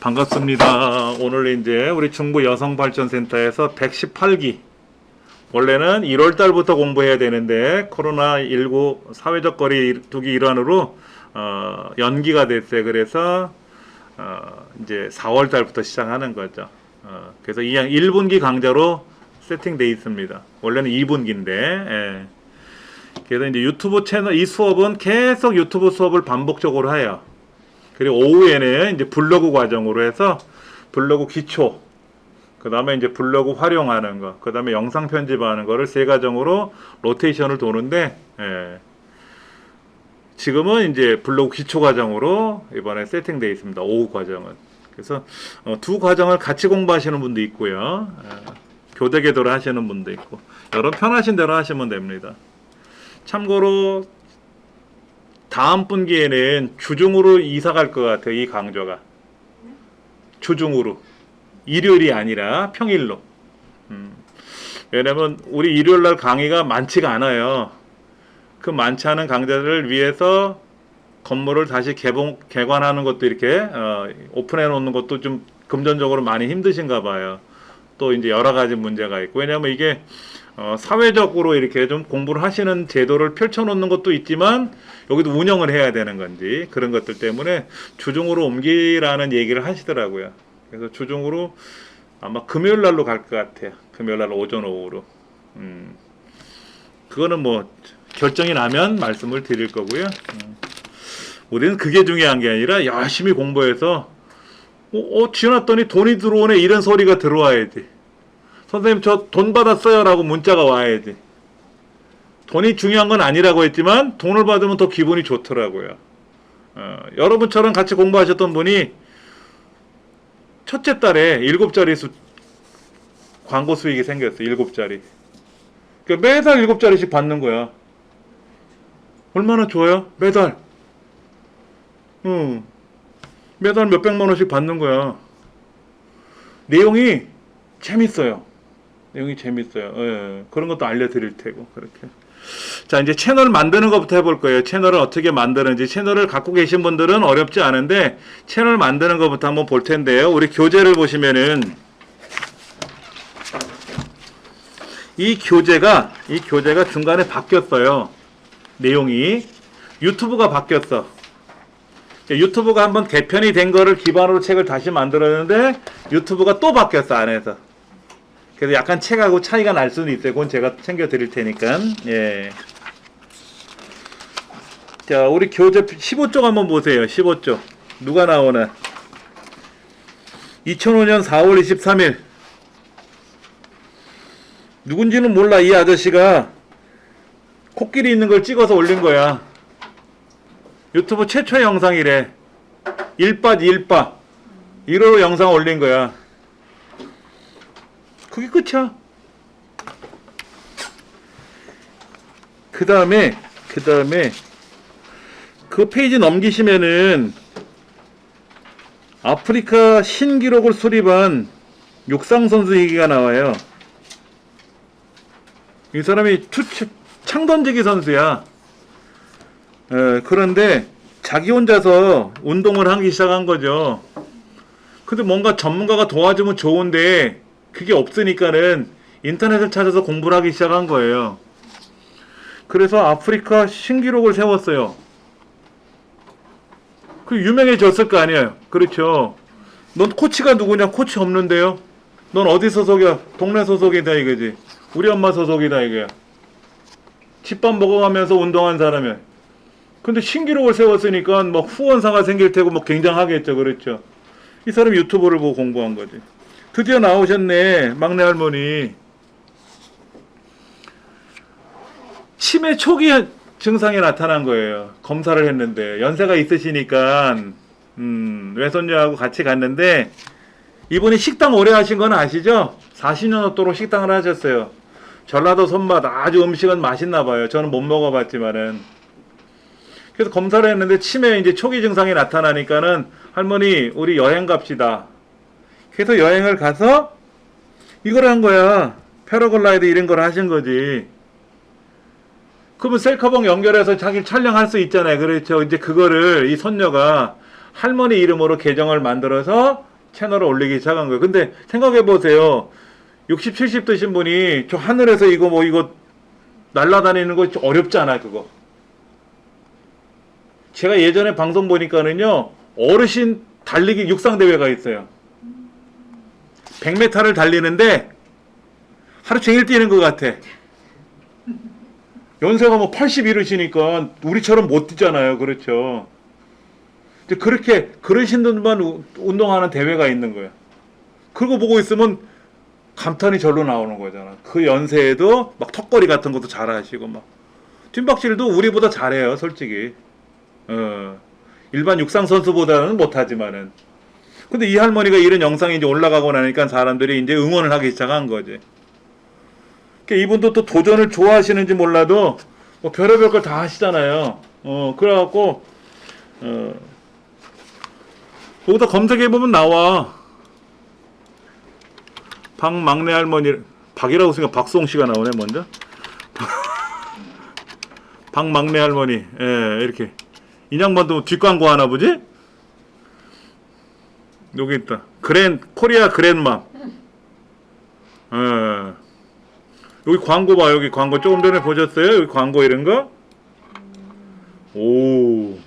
반갑습니다. 오늘 이제 우리 중부 여성발전센터에서 118기 원래는 1월달부터 공부해야 되는데 코로나19 사회적 거리 두기 일환으로 연기가 됐어요. 그래서 이제 4월달부터 시작하는 거죠. 그래서 이 1분기 강좌로 세팅되어 있습니다. 원래는 2분기인데 예. 그래서 이제 유튜브 채널 이 수업은 계속 유튜브 수업을 반복적으로 해요. 그리고 오후에는 이제 블로그 과정으로 해서 블로그 기초, 그 다음에 이제 블로그 활용하는 거, 그 다음에 영상 편집하는 거를 세 과정으로 로테이션을 도는데, 예. 지금은 이제 블로그 기초 과정으로 이번에 세팅되어 있습니다. 오후 과정은. 그래서 두 과정을 같이 공부하시는 분도 있고요. 교대 궤도를 하시는 분도 있고, 여러분 편하신 대로 하시면 됩니다. 참고로 다음 분기에는 주중으로 이사 갈 것 같아요. 이 강좌가 주중으로, 일요일이 아니라 평일로. 왜냐면 우리 일요일날 강의가 많지가 않아요. 그 많지 않은 강좌들을 위해서 건물을 다시 개관하는 것도 이렇게 오픈해 놓는 것도 좀 금전적으로 많이 힘드신가 봐요. 또 이제 여러 가지 문제가 있고, 왜냐면 이게 사회적으로 이렇게 좀 공부를 하시는 제도를 펼쳐놓는 것도 있지만 여기도 운영을 해야 되는 건지 그런 것들 때문에 주중으로 옮기라는 얘기를 하시더라고요. 그래서 주중으로 아마 금요일 날로 갈 것 같아요. 금요일 날 오전 오후로. 그거는 뭐 결정이 나면 말씀을 드릴 거고요. 우리는 그게 중요한 게 아니라 열심히 공부해서 지났더니 돈이 들어오네 이런 소리가 들어와야지. 선생님 저 돈 받았어요 라고 문자가 와야지. 돈이 중요한 건 아니라고 했지만 돈을 받으면 더 기분이 좋더라고요. 여러분처럼 같이 공부하셨던 분이 첫째 달에 7자리 광고 수익이 생겼어요. 7자리. 그러니까 매달 7자리씩 받는 거야. 얼마나 좋아요? 매달. 매달 몇백만 원씩 받는 거야. 내용이 재밌어요. 예, 그런 것도 알려드릴 테고, 그렇게. 자, 이제 채널 만드는 것부터 해볼 거예요. 채널을 어떻게 만드는지. 채널을 갖고 계신 분들은 어렵지 않은데, 채널 만드는 것부터 한번 볼 텐데요. 우리 교재를 보시면은, 이 교재가 중간에 바뀌었어요. 내용이. 유튜브가 바뀌었어. 유튜브가 한번 개편이 된 거를 기반으로 책을 다시 만들었는데, 유튜브가 또 바뀌었어, 안에서. 그래서 약간 책하고 차이가 날 수는 있어요. 그건 제가 챙겨 드릴 테니까. 예. 자, 우리 교재 15쪽 한번 보세요. 15쪽. 누가 나오나? 2005년 4월 23일. 누군지는 몰라. 이 아저씨가 코끼리 있는 걸 찍어서 올린 거야. 유튜브 최초의 영상이래. 1바 1호로 영상 올린 거야. 그게 끝이야. 그 다음에 그 페이지 넘기시면은 아프리카 신기록을 수립한 육상선수 얘기가 나와요. 이 사람이 창던지기 선수야. 그런데 자기 혼자서 운동을 하기 시작한 거죠. 근데 뭔가 전문가가 도와주면 좋은데 그게 없으니까는 인터넷을 찾아서 공부를 하기 시작한 거예요. 그래서 아프리카 신기록을 세웠어요. 그 유명해졌을 거 아니에요. 그렇죠. 넌 코치가 누구냐? 코치 없는데요. 넌 어디 소속이야? 동네 소속이다 이거지. 우리 엄마 소속이다 이거야. 집밥 먹어가면서 운동한 사람이야. 근데 신기록을 세웠으니까 뭐 후원사가 생길 테고 뭐 굉장하겠죠. 그렇죠. 이 사람 유튜브를 보고 공부한 거지. 드디어 나오셨네. 막내 할머니. 치매 초기 증상이 나타난 거예요. 검사를 했는데 연세가 있으시니까 외손녀하고 같이 갔는데 이분이 식당 오래 하신 건 아시죠? 40년 넘도록 식당을 하셨어요. 전라도 손맛 아주 음식은 맛있나 봐요. 저는 못 먹어봤지만은. 그래서 검사를 했는데 치매 이제 초기 증상이 나타나니까는 할머니 우리 여행 갑시다. 그래서 여행을 가서 이걸 한 거야. 패러글라이드 이런 걸 하신 거지. 그러면 셀카봉 연결해서 자기 촬영할 수 있잖아요. 그렇죠. 이제 그거를 이 손녀가 할머니 이름으로 계정을 만들어서 채널을 올리기 시작한 거예요. 근데 생각해 보세요. 60, 70 드신 분이 저 하늘에서 이거 날아다니는 거 어렵잖아, 그거. 제가 예전에 방송 보니까는요, 어르신 달리기 육상대회가 있어요. 100m를 달리는데 하루 종일 뛰는 것 같아. 연세가 뭐 80 이르시니까 우리처럼 못 뛰잖아요. 그렇죠. 그렇게 그러신 분만 운동하는 대회가 있는 거예요. 그거 보고 있으면 감탄이 절로 나오는 거잖아. 그 연세에도 막 턱걸이 같은 것도 잘하시고 막 뒷박질도 우리보다 잘해요, 솔직히. 일반 육상 선수보다는 못하지만은. 근데 이 할머니가 이런 영상이 이제 올라가고 나니까 사람들이 이제 응원을 하기 시작한 거지. 이분도 또 도전을 좋아하시는지 몰라도 뭐 별의별 걸 다 하시잖아요. 그래갖고 여기다 검색해보면 나와. 박막내 할머니, 박이라고 쓰니까 박송씨가 나오네 먼저. 박막내 할머니, 예, 이렇게 이 양반도 뒷광고 하나 보지? 여기 있다. 코리아 그랜맘. 예. 여기 광고 봐. 여기 광고 조금 전에 보셨어요? 여기 광고 이런 거? 오.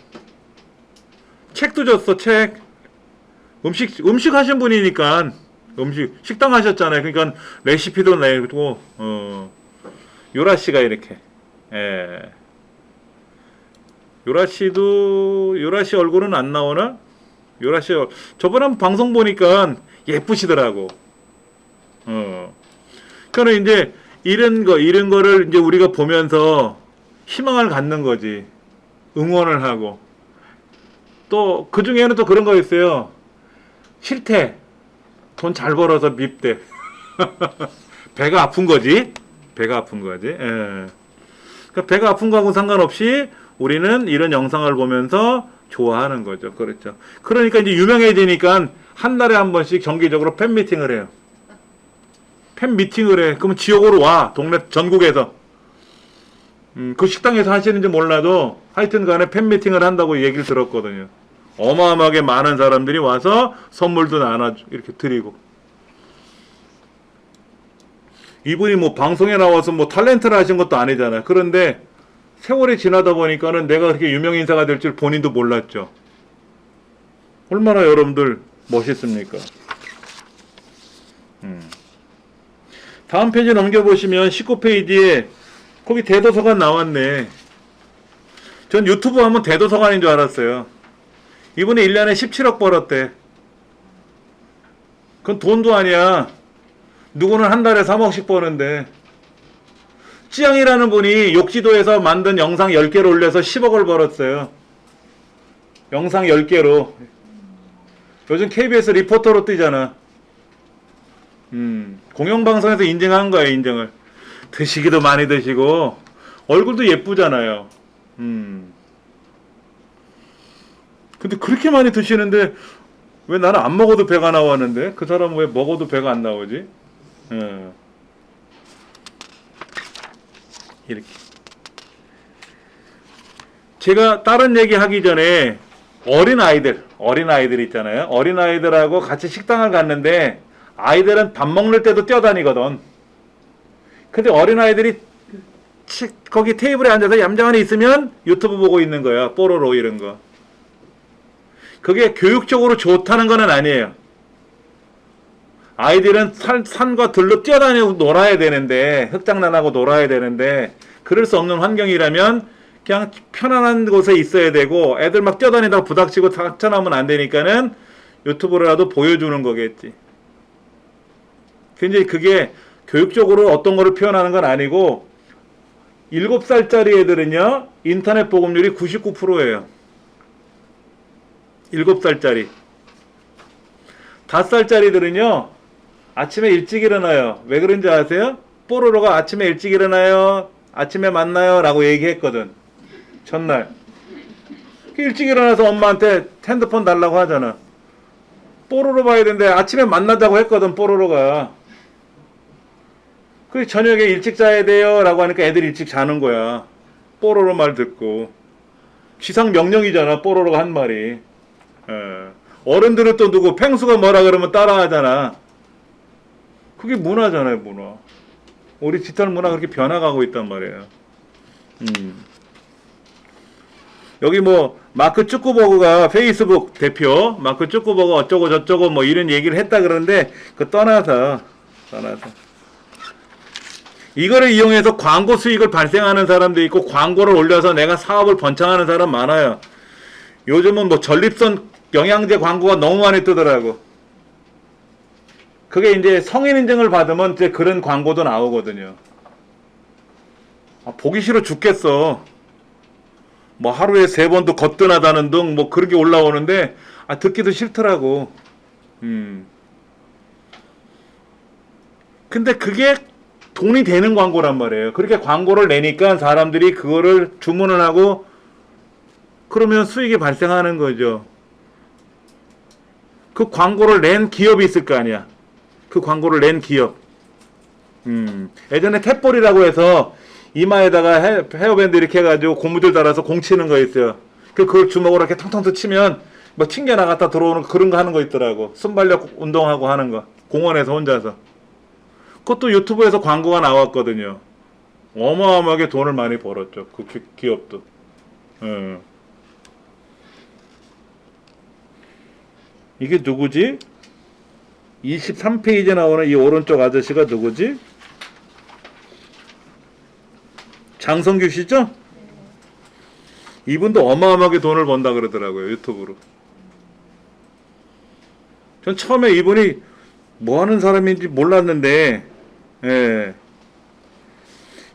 책도 줬어, 책. 음식 하신 분이니까. 식당 하셨잖아요. 그러니까 레시피도 내고, 요라씨가 이렇게. 예. 요라씨 얼굴은 안 나오나? 요라씨, 저번에 방송 보니까 예쁘시더라고. 그러니까 이제, 이런 거를 이제 우리가 보면서 희망을 갖는 거지. 응원을 하고. 또, 그 중에는 또 그런 거 있어요. 싫대. 돈 잘 벌어서 밉대. 배가 아픈 거지. 배가 아픈 거지. 예. 그러니까 배가 아픈 거하고 상관없이 우리는 이런 영상을 보면서 좋아하는 거죠. 그렇죠. 그러니까 이제 유명해지니까 한 달에 한 번씩 정기적으로 팬미팅을 해요. 팬미팅을 해. 그러면 지역으로 와. 동네 전국에서. 그 식당에서 하시는지 몰라도 하여튼 간에 팬미팅을 한다고 얘기를 들었거든요. 어마어마하게 많은 사람들이 와서 선물도 나눠 이렇게 드리고. 이분이 뭐 방송에 나와서 뭐 탤런트를 하신 것도 아니잖아요. 그런데 세월이 지나다 보니까는 내가 그렇게 유명 인사가 될 줄 본인도 몰랐죠. 얼마나 여러분들 멋있습니까? 다음 페이지 넘겨보시면 19페이지에 거기 대도서관 나왔네. 전 유튜브 하면 대도서관인 줄 알았어요. 이분이 1년에 17억 벌었대. 그건 돈도 아니야. 누구는 한 달에 3억씩 버는데. 찌양이라는 분이 욕지도에서 만든 영상 10개를 올려서 10억을 벌었어요. 영상 10개로. 요즘 KBS 리포터로 뛰잖아. 공영방송에서 인증한 거야, 인증을. 드시기도 많이 드시고, 얼굴도 예쁘잖아요. 근데 그렇게 많이 드시는데, 왜 나는 안 먹어도 배가 나왔는데? 그 사람은 왜 먹어도 배가 안 나오지? 이렇게. 제가 다른 얘기 하기 전에, 어린아이들 있잖아요. 어린아이들하고 같이 식당을 갔는데, 아이들은 밥 먹는 때도 뛰어다니거든. 근데 어린아이들이 거기 테이블에 앉아서 얌전히 있으면 유튜브 보고 있는 거야. 뽀로로 이런 거. 그게 교육적으로 좋다는 건 아니에요. 아이들은 산과 들로 뛰어다니고 놀아야 되는데, 흙장난하고 놀아야 되는데, 그럴 수 없는 환경이라면 그냥 편안한 곳에 있어야 되고, 애들 막 뛰어다니다가 부닥치고 다쳐나오면 안 되니까는 유튜브라도 보여주는 거겠지. 근데 그게 교육적으로 어떤 거를 표현하는 건 아니고, 7살짜리 애들은요, 인터넷 보급률이 99%예요. 7살짜리. 5살짜리들은요, 아침에 일찍 일어나요. 왜 그런지 아세요? 뽀로로가 아침에 일찍 일어나요. 아침에 만나요. 라고 얘기했거든. 첫날. 일찍 일어나서 엄마한테 핸드폰 달라고 하잖아. 뽀로로 봐야 되는데 아침에 만나자고 했거든, 뽀로로가. 그래서 저녁에 일찍 자야 돼요. 라고 하니까 애들이 일찍 자는 거야. 뽀로로 말 듣고. 지상 명령이잖아, 뽀로로가 한 말이. 어른들은 또 누구 펭수가 뭐라 그러면 따라하잖아. 그게 문화잖아요, 문화. 우리 디지털 문화 그렇게 변화가고 있단 말이에요. 여기 뭐 마크 쭈꾸버그가 페이스북 대표 마크 쭈꾸버그 어쩌고 저쩌고 뭐 이런 얘기를 했다 그러는데 그 떠나서 이거를 이용해서 광고 수익을 발생하는 사람도 있고 광고를 올려서 내가 사업을 번창하는 사람 많아요. 요즘은 뭐 전립선 영양제 광고가 너무 많이 뜨더라고. 그게 이제 성인 인증을 받으면 이제 그런 광고도 나오거든요. 보기 싫어 죽겠어. 뭐 하루에 3번도 거뜬하다는 등 뭐 그런 게 올라오는데 듣기도 싫더라고. 근데 그게 돈이 되는 광고란 말이에요. 그렇게 광고를 내니까 사람들이 그거를 주문을 하고 그러면 수익이 발생하는 거죠. 그 광고를 낸 기업이 있을 거 아니야. 그 광고를 낸 기업. 예전에 탭볼이라고 해서 이마에다가 헤어밴드 이렇게 해가지고 고무줄 달아서 공 치는 거 있어요. 그걸 주먹으로 이렇게 텅텅 치면 뭐 튕겨 나갔다 들어오는 그런 거 하는 거 있더라고. 순발력 운동하고 하는 거. 공원에서 혼자서. 그것도 유튜브에서 광고가 나왔거든요. 어마어마하게 돈을 많이 벌었죠. 그 기업도. 이게 누구지? 23페이지에 나오는 이 오른쪽 아저씨가 누구지? 장성규 씨죠? 이분도 어마어마하게 돈을 번다 그러더라고요. 유튜브로. 전 처음에 이분이 뭐 하는 사람인지 몰랐는데 예.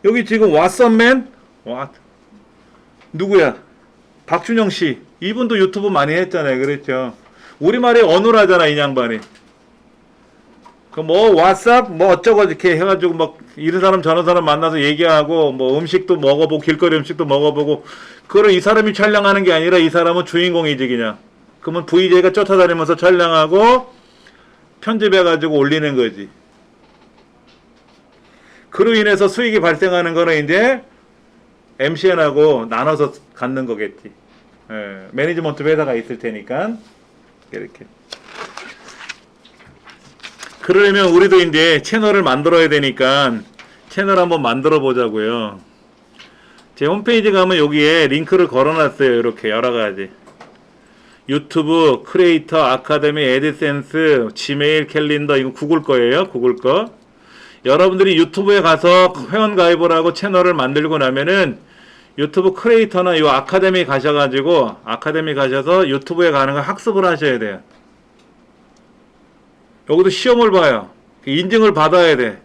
여기 지금 왓썸맨? 누구야? 박준영 씨. 이분도 유튜브 많이 했잖아요. 그랬죠. 우리말에 언어라잖아, 이 양반이. 그 뭐 왓썹 뭐 어쩌고 이렇게 해가지고 막 이런 사람 저런 사람 만나서 얘기하고 뭐 음식도 먹어보고 길거리 음식도 먹어보고 그걸 이 사람이 촬영하는 게 아니라 이 사람은 주인공이지 그냥. 그러면 VJ가 쫓아다니면서 촬영하고 편집해가지고 올리는 거지. 그로 인해서 수익이 발생하는 거는 이제 MCN하고 나눠서 갖는 거겠지. 예, 매니지먼트 회사가 있을 테니까 이렇게. 그러려면 우리도 이제 채널을 만들어야 되니까 채널 한번 만들어 보자고요. 제 홈페이지 가면 여기에 링크를 걸어놨어요. 이렇게 여러가지. 유튜브, 크리에이터, 아카데미, 애드센스, 지메일, 캘린더 이거 구글 거예요. 구글 거. 여러분들이 유튜브에 가서 회원 가입을 하고 채널을 만들고 나면은 유튜브 크리에이터나 이 아카데미 가셔가지고 아카데미 가셔서 유튜브에 가는 거 학습을 하셔야 돼요. 여기도 시험을 봐요. 인증을 받아야 돼.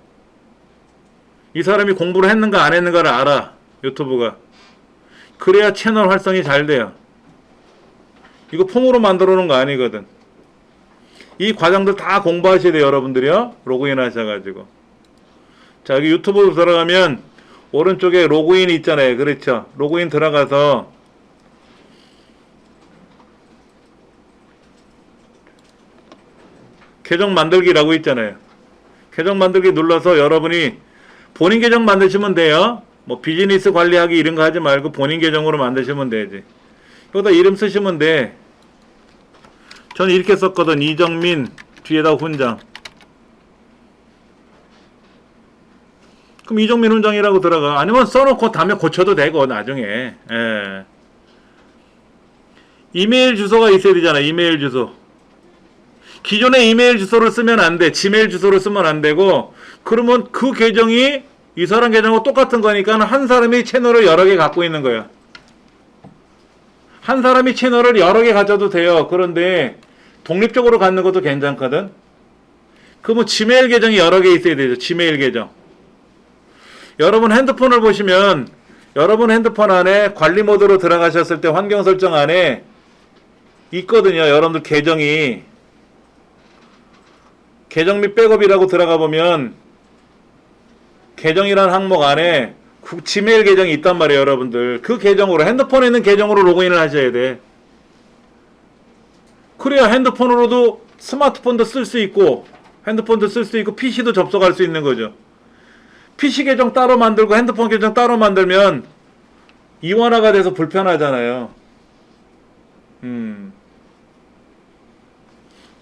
이 사람이 공부를 했는가 안 했는가를 알아. 유튜브가. 그래야 채널 활성이 잘 돼요. 이거 폼으로 만들어 놓은 거 아니거든. 이 과정들 다 공부하셔야 돼요. 여러분들이요. 로그인 하셔가지고. 자, 여기 유튜브로 들어가면 오른쪽에 로그인이 있잖아요. 그렇죠. 로그인 들어가서 계정 만들기라고 있잖아요. 계정 만들기 눌러서 여러분이 본인 계정 만드시면 돼요. 뭐 비즈니스 관리하기 이런 거 하지 말고 본인 계정으로 만드시면 되지. 여기다 이름 쓰시면 돼. 저는 이렇게 썼거든. 이정민 뒤에다 훈장. 그럼 이정민 훈장이라고 들어가. 아니면 써놓고 다음에 고쳐도 되고 나중에. 예. 이메일 주소가 있어야 되잖아. 이메일 주소. 기존의 이메일 주소를 쓰면 안 돼. 지메일 주소를 쓰면 안 되고 그러면 그 계정이 이 사람 계정하고 똑같은 거니까 한 사람이 채널을 여러 개 갖고 있는 거야. 한 사람이 채널을 여러 개 가져도 돼요. 그런데 독립적으로 갖는 것도 괜찮거든. 그러면 지메일 계정이 여러 개 있어야 되죠. 지메일 계정. 여러분 핸드폰을 보시면 여러분 핸드폰 안에 관리 모드로 들어가셨을 때 환경 설정 안에 있거든요. 여러분들 계정이. 계정 및 백업이라고 들어가 보면 계정이라는 항목 안에 지메일 계정이 있단 말이에요. 여러분들. 그 계정으로 핸드폰에 있는 계정으로 로그인을 하셔야 돼. 그래야 핸드폰으로도 스마트폰도 쓸 수 있고 핸드폰도 쓸 수 있고 PC도 접속할 수 있는 거죠. PC 계정 따로 만들고 핸드폰 계정 따로 만들면 이원화가 돼서 불편하잖아요.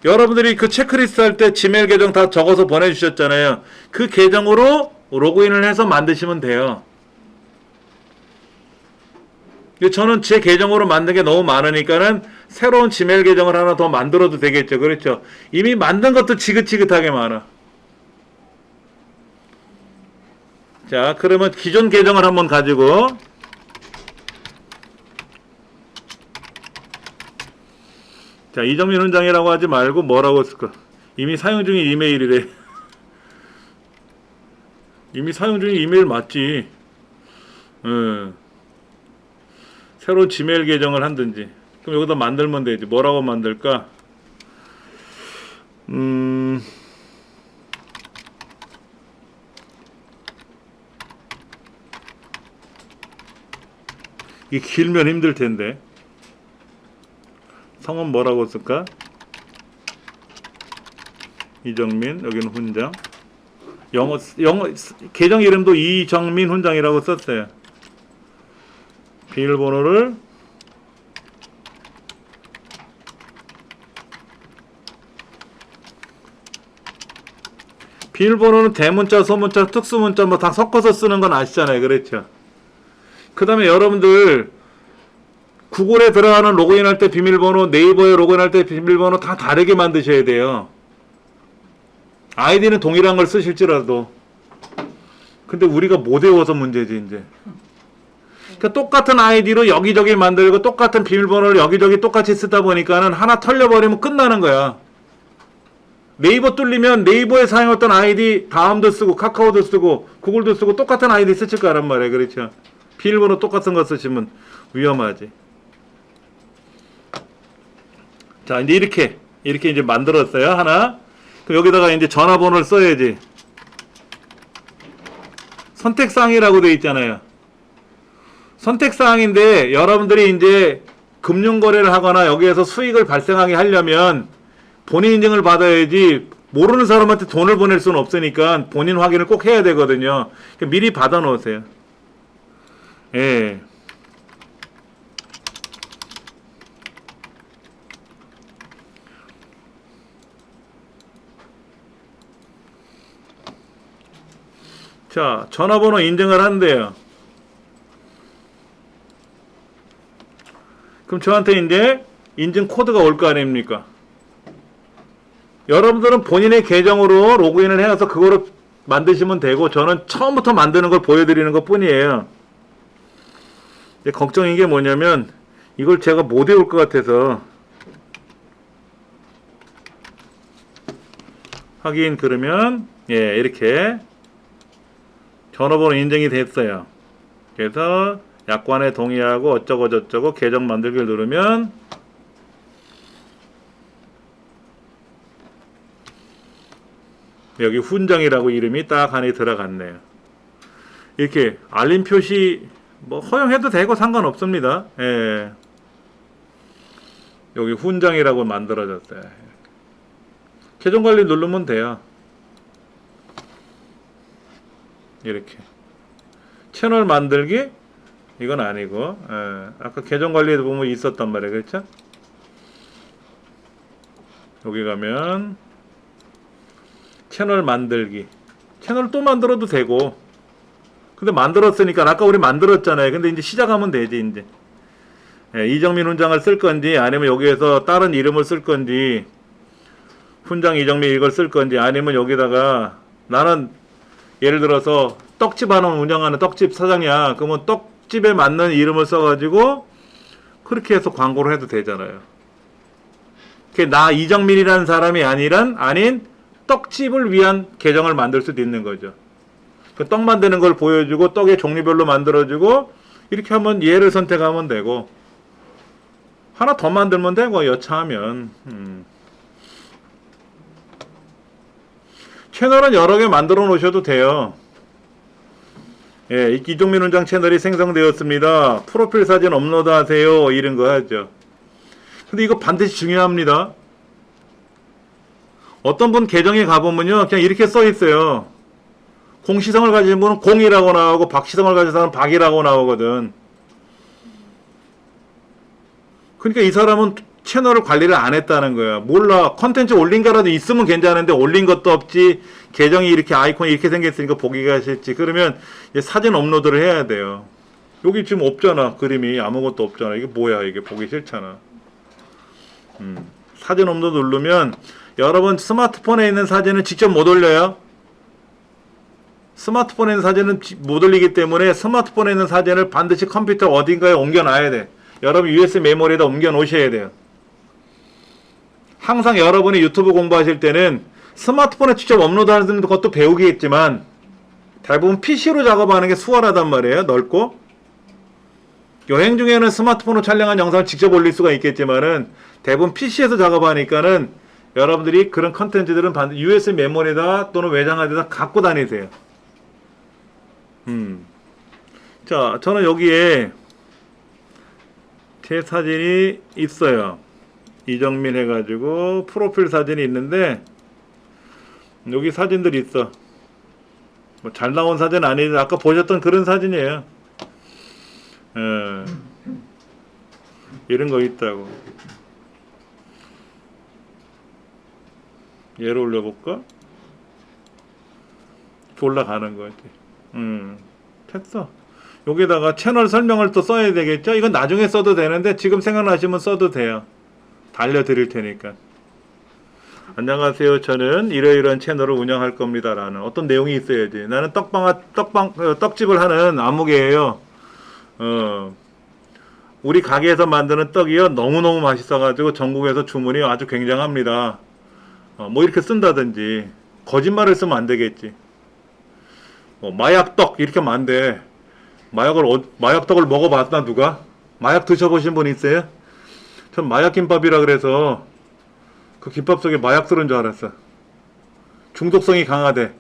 여러분들이 그 체크리스트 할 때 지메일 계정 다 적어서 보내주셨잖아요. 그 계정으로 로그인을 해서 만드시면 돼요. 저는 제 계정으로 만든 게 너무 많으니까는 새로운 지메일 계정을 하나 더 만들어도 되겠죠. 그렇죠? 이미 만든 것도 지긋지긋하게 많아. 자, 그러면 기존 계정을 한번 가지고 자, 이정민 훈장이라고 하지 말고 뭐라고 쓸까? 이미 사용 중인 이메일이래. 이미 사용 중인 이메일 맞지? 새로운 지메일 계정을 한든지. 그럼 여기다 만들면 되지. 뭐라고 만들까? 이게 길면 힘들 텐데. 성은 뭐라고 쓸까? 이정민, 여기는 훈장. 영어 계정 이름도 이정민 훈장이라고 썼어요. 비밀번호를 비밀번호는 대문자, 소문자, 특수문자 뭐 다 섞어서 쓰는 건 아시잖아요. 그렇죠? 그 다음에 여러분들 구글에 들어가는 로그인할 때 비밀번호, 네이버에 로그인할 때 비밀번호 다 다르게 만드셔야 돼요. 아이디는 동일한 걸 쓰실지라도. 근데 우리가 못 외워서 문제지 이제. 그러니까 똑같은 아이디로 여기저기 만들고 똑같은 비밀번호를 여기저기 똑같이 쓰다 보니까는 하나 털려버리면 끝나는 거야. 네이버 뚫리면 네이버에 사용했던 아이디 다음도 쓰고 카카오도 쓰고 구글도 쓰고 똑같은 아이디 쓰실 거란 말이에요. 그렇죠? 비밀번호 똑같은 거 쓰시면 위험하지. 자, 이제 이렇게 이제 만들었어요. 하나. 그럼 여기다가 이제 전화번호를 써야지. 선택사항이라고 되어 있잖아요. 선택사항인데 여러분들이 이제 금융거래를 하거나 여기에서 수익을 발생하게 하려면 본인 인증을 받아야지 모르는 사람한테 돈을 보낼 수는 없으니까 본인 확인을 꼭 해야 되거든요. 그러니까 미리 받아 놓으세요. 예. 자, 전화번호 인증을 한대요. 그럼 저한테 이제 인증 코드가 올 거 아닙니까? 여러분들은 본인의 계정으로 로그인을 해서 그거를 만드시면 되고 저는 처음부터 만드는 걸 보여드리는 것 뿐이에요. 걱정인 게 뭐냐면 이걸 제가 못 외울 것 같아서 확인 그러면 예 이렇게 전화번호 인증이 됐어요. 그래서 약관에 동의하고 어쩌고 저쩌고 계정 만들기를 누르면 여기 훈장이라고 이름이 딱 안에 들어갔네요. 이렇게 알림 표시 뭐 허용해도 되고 상관없습니다. 예. 여기 훈장이라고 만들어졌어요. 계정 관리 누르면 돼요. 이렇게 채널 만들기 이건 아니고 아까 계정 관리에도 보면 있었단 말이에요. 그렇죠? 여기 가면 채널 만들기 채널 또 만들어도 되고 근데 만들었으니까 아까 우리 만들었잖아요. 근데 이제 시작하면 되지 이제 이정민 훈장을 쓸 건지 아니면 여기에서 다른 이름을 쓸 건지 훈장 이정민 이걸 쓸 건지 아니면 여기다가 나는 예를 들어서 떡집 하나 운영하는 떡집 사장이야. 그러면 떡집에 맞는 이름을 써가지고 그렇게 해서 광고를 해도 되잖아요. 나 이정민이라는 사람이 아닌 떡집을 위한 계정을 만들 수도 있는 거죠. 그 떡 만드는 걸 보여주고 떡의 종류별로 만들어주고 이렇게 하면 얘를 선택하면 되고 하나 더 만들면 되고 여차하면 채널은 여러 개 만들어 놓으셔도 돼요. 예, 이정민 훈장 채널이 생성되었습니다. 프로필 사진 업로드 하세요. 이런 거 하죠. 근데 이거 반드시 중요합니다. 어떤 분 계정에 가보면요. 그냥 이렇게 써 있어요. 공시성을 가진 분은 공이라고 나오고 박시성을 가진 사람은 박이라고 나오거든. 그러니까 이 사람은 채널을 관리를 안 했다는 거야. 몰라. 컨텐츠 올린 거라도 있으면 괜찮은데 올린 것도 없지. 계정이 이렇게 아이콘이 이렇게 생겼으니까 보기가 싫지. 그러면 이제 사진 업로드를 해야 돼요. 여기 지금 없잖아. 그림이 아무것도 없잖아. 이게 뭐야. 이게 보기 싫잖아. 사진 업로드 누르면 여러분 스마트폰에 있는 사진은 직접 못 올려요. 스마트폰에 있는 사진은 못 올리기 때문에 스마트폰에 있는 사진을 반드시 컴퓨터 어딘가에 옮겨 놔야 돼. 여러분 USB 메모리에다 옮겨 놓으셔야 돼요. 항상 여러분이 유튜브 공부하실 때는 스마트폰에 직접 업로드하는 것도 배우겠지만 대부분 PC로 작업하는 게 수월하단 말이에요. 넓고. 여행 중에는 스마트폰으로 촬영한 영상을 직접 올릴 수가 있겠지만은 대부분 PC에서 작업하니까는 여러분들이 그런 컨텐츠들은 반드시 USB 메모리에다 또는 외장하드에다 갖고 다니세요. 자, 저는 여기에 제 사진이 있어요. 이정민 해가지고 프로필 사진이 있는데 여기 사진들이 있어. 뭐 잘 나온 사진 아니지. 아까 보셨던 그런 사진이에요. 이런 거 있다고. 얘를 올려볼까? 올라가는 거지. 됐어. 여기다가 채널 설명을 또 써야 되겠죠? 이건 나중에 써도 되는데 지금 생각나시면 써도 돼요. 다 알려드릴 테니까. 안녕하세요. 저는 이러이러한 채널을 운영할 겁니다. 라는 어떤 내용이 있어야지. 나는 떡집을 하는 아무개예요. 우리 가게에서 만드는 떡이요. 너무너무 맛있어가지고 전국에서 주문이 아주 굉장합니다. 뭐 이렇게 쓴다든지. 거짓말을 쓰면 안 되겠지. 마약떡 이렇게 하면 안 돼. 마약떡을 먹어봤나 누가? 마약 드셔보신 분 있어요? 전 마약김밥이라 그래서 그 김밥 속에 마약 들은 줄 알았어. 중독성이 강하대.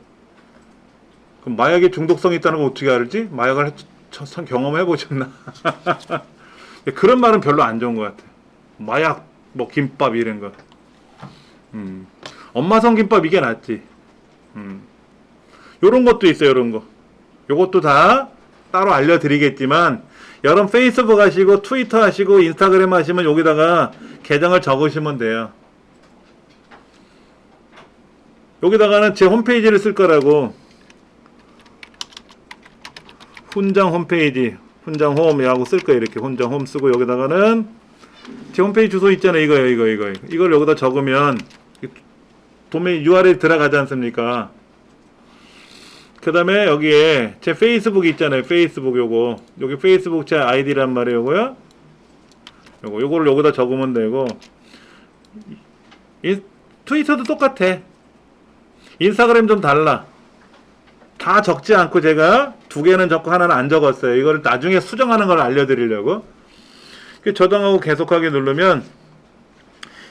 그럼 마약에 중독성이 있다는 거 어떻게 알지? 마약을 경험해보셨나? 그런 말은 별로 안 좋은 것 같아. 마약 뭐 김밥 이런 거. 엄마성 김밥 이게 낫지. 요런 것도 있어요. 요런 거. 요것도 다 따로 알려드리겠지만 여러분 페이스북 하시고 트위터 하시고 인스타그램 하시면 여기다가 계정을 적으시면 돼요. 여기다가는 제 홈페이지를 쓸 거라고. 훈장 홈페이지, 훈장 홈이라고 쓸 거예요. 이렇게 훈장 홈 쓰고 여기다가는 제 홈페이지 주소 있잖아요. 이걸 여기다 적으면 도메인 URL 들어가지 않습니까? 그 다음에 여기에 제 페이스북 있잖아요. 페이스북 요거. 여기 페이스북 제 아이디란 말이에요. 요거요. 요거를 여기다 적으면 되고. 트위터도 똑같아. 인스타그램 좀 달라. 다 적지 않고 제가 두 개는 적고 하나는 안 적었어요. 이거를 나중에 수정하는 걸 알려드리려고. 저장하고 계속하게 누르면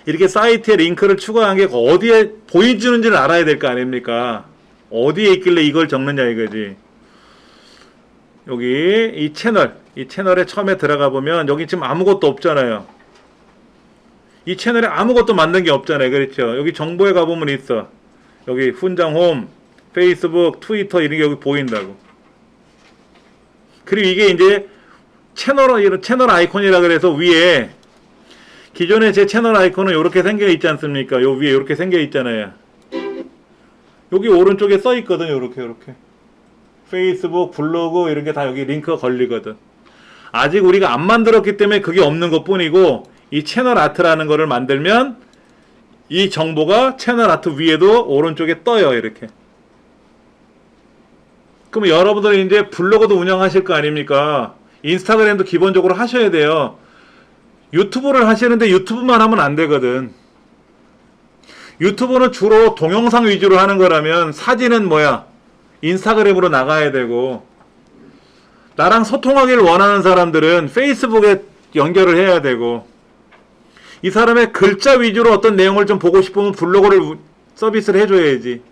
이렇게 사이트에 링크를 추가한 게 어디에 보여주는지를 알아야 될 거 아닙니까? 어디에 있길래 이걸 적느냐 이거지. 여기 이 채널에 처음에 들어가 보면 여기 지금 아무것도 없잖아요. 이 채널에 아무것도 만든 게 없잖아요. 그렇죠? 여기 정보에 가보면 있어. 여기 훈장 홈, 페이스북, 트위터 이런 게 여기 보인다고. 그리고 이게 이제 채널 아이콘이라 그래서 위에 기존에 제 채널 아이콘은 이렇게 생겨 있지 않습니까? 요 위에 이렇게 생겨 있잖아요. 여기 오른쪽에 써 있거든. 요렇게 페이스북, 블로그 이런 게 다 여기 링크가 걸리거든. 아직 우리가 안 만들었기 때문에 그게 없는 것 뿐이고 이 채널 아트라는 거를 만들면 이 정보가 채널 아트 위에도 오른쪽에 떠요. 이렇게. 그럼 여러분들은 이제 블로그도 운영하실 거 아닙니까? 인스타그램도 기본적으로 하셔야 돼요. 유튜브를 하시는데 유튜브만 하면 안 되거든. 유튜브는 주로 동영상 위주로 하는 거라면 사진은 뭐야? 인스타그램으로 나가야 되고, 나랑 소통하기를 원하는 사람들은 페이스북에 연결을 해야 되고, 이 사람의 글자 위주로 어떤 내용을 좀 보고 싶으면 블로그를 서비스를 해줘야지.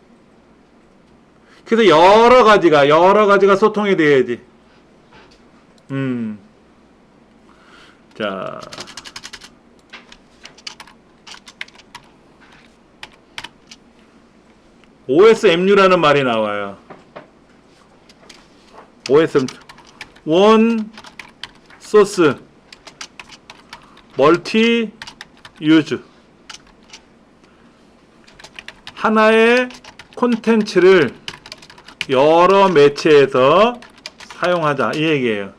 그래서 여러 가지가 소통이 돼야지. 자. OSMU라는 말이 나와요. OSM, 원 소스, 멀티 use. 하나의 콘텐츠를 여러 매체에서 사용하자 이 얘기예요.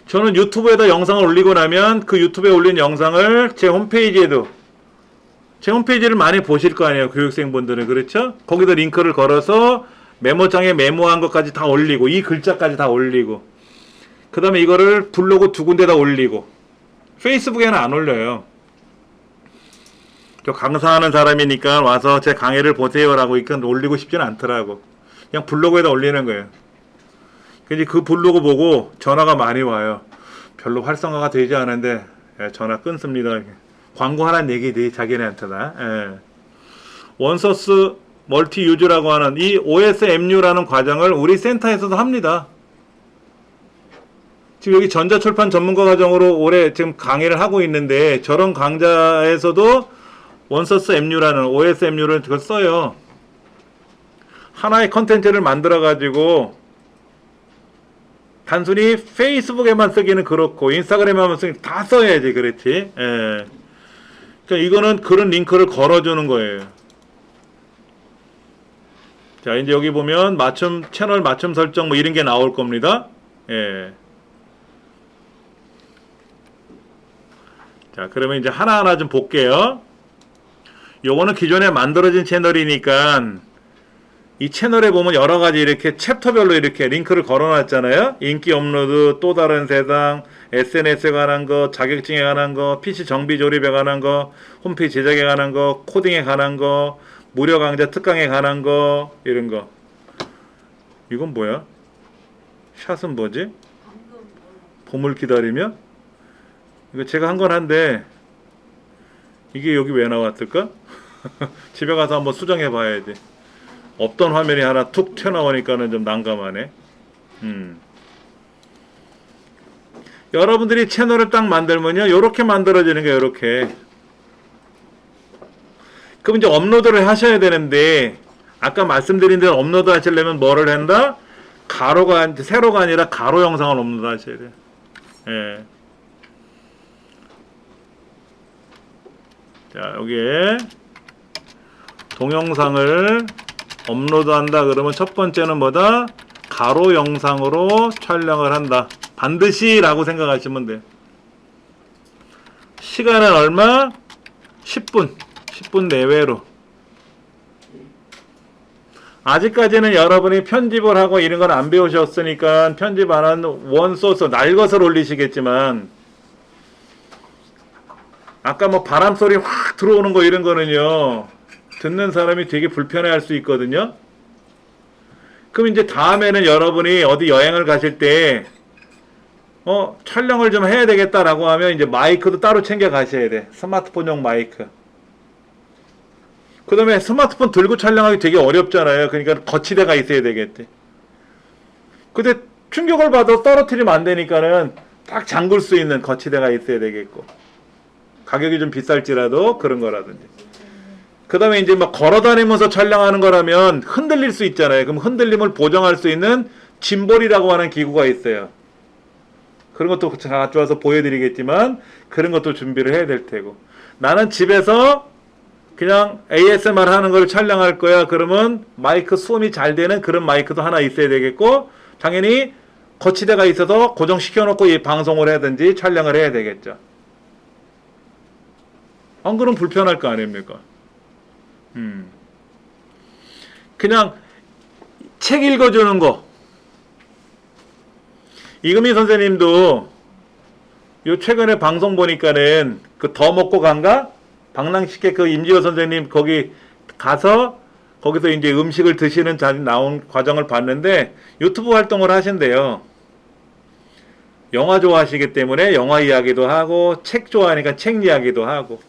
저는 유튜브에다 영상을 올리고 나면 그 유튜브에 올린 영상을 제 홈페이지에도, 제 홈페이지를 많이 보실 거 아니에요, 교육생분들은. 그렇죠? 거기다 링크를 걸어서 메모장에 메모한 것까지 다 올리고, 이 글자까지 다 올리고, 그 다음에 이거를 블로그 2군데다 올리고, 페이스북에는 안 올려요. 저 강사하는 사람이니까 와서 제 강의를 보세요라고 이렇게 올리고 싶지는 않더라고. 그냥 블로그에다 올리는 거예요. 근데 그 블로그 보고 전화가 많이 와요. 별로 활성화가 되지 않은데 전화 끊습니다. 광고하라는 얘기지, 자기네한테나. 원소스 멀티 유즈라고 하는 이 OSMU라는 과정을 우리 센터에서도 합니다. 지금 여기 전자출판 전문가 과정으로 올해 지금 강의를 하고 있는데, 저런 강좌에서도 원소스 MU라는 OSMU를 그걸 써요. 하나의 컨텐츠를 만들어 가지고 단순히 페이스북에만 쓰기는 그렇고 인스타그램에만 쓰기 다 써야지. 그렇지. 예. 그러니까 이거는 그런 링크를 걸어주는 거예요. 자, 이제 여기 보면 맞춤, 채널 맞춤 설정 뭐 이런 게 나올 겁니다. 예. 자, 그러면 이제 하나하나 좀 볼게요. 요거는 기존에 만들어진 채널이니까 이 채널에 보면 여러 가지 이렇게 챕터별로 이렇게 링크를 걸어 놨잖아요. 인기 업로드, 또 다른 세상, SNS에 관한 거, 자격증에 관한 거, PC 정비 조립에 관한 거, 홈페이지 제작에 관한 거, 코딩에 관한 거, 무료 강좌 특강에 관한 거, 이런 거. 이건 뭐야? 샷은 뭐지? 봄을 기다리며? 이거 제가 한 건 한데 이게 여기 왜 나왔을까? 집에 가서 한번 수정해 봐야지. 없던 화면이 하나 툭 튀어나오니까는 좀 난감하네. 여러분들이 채널을 딱 만들면요, 요렇게 만들어지는 거예요. 요렇게. 그럼 이제 업로드를 하셔야 되는데, 아까 말씀드린 대로 업로드 하시려면 뭐를 한다? 가로가, 세로가 아니라 가로 영상을 업로드 하셔야 돼요. 예. 자, 여기에 동영상을 업로드한다 그러면 첫 번째는 뭐다? 가로 영상으로 촬영을 한다. 반드시 라고 생각하시면 돼요. 시간은 얼마? 10분 내외로. 아직까지는 여러분이 편집을 하고 이런 건 안 배우셨으니까 편집 안 하는 원소스 날 것을 올리시겠지만, 아까 뭐 바람소리 확 들어오는 거 이런 거는요, 듣는 사람이 되게 불편해 할 수 있거든요. 그럼 이제 다음에는 여러분이 어디 여행을 가실 때 촬영을 좀 해야 되겠다라고 하면 이제 마이크도 따로 챙겨 가셔야 돼. 스마트폰용 마이크. 그 다음에 스마트폰 들고 촬영하기 되게 어렵잖아요. 그러니까 거치대가 있어야 되겠대. 근데 충격을 받아 떨어뜨리면 안 되니까는 딱 잠글 수 있는 거치대가 있어야 되겠고, 가격이 좀 비쌀지라도 그런 거라든지. 그 다음에 이제 막 걸어다니면서 촬영하는 거라면 흔들릴 수 있잖아요. 그럼 흔들림을 보정할 수 있는 짐볼이라고 하는 기구가 있어요. 그런 것도 가져와서 보여드리겠지만, 그런 것도 준비를 해야 될 테고. 나는 집에서 그냥 ASMR 하는 걸 촬영할 거야. 그러면 마이크 수음이 잘 되는 그런 마이크도 하나 있어야 되겠고, 당연히 거치대가 있어서 고정시켜 놓고 이 방송을 하든지 촬영을 해야 되겠죠. 안 그러면 불편할 거 아닙니까? 그냥 책 읽어주는 거. 이금희 선생님도 요 최근에 방송 보니까는 그 더 먹고 간가? 방랑식의 그 임지호 선생님 거기 가서 거기서 이제 음식을 드시는 자리 나온 과정을 봤는데, 유튜브 활동을 하신대요. 영화 좋아하시기 때문에 영화 이야기도 하고, 책 좋아하니까 책 이야기도 하고.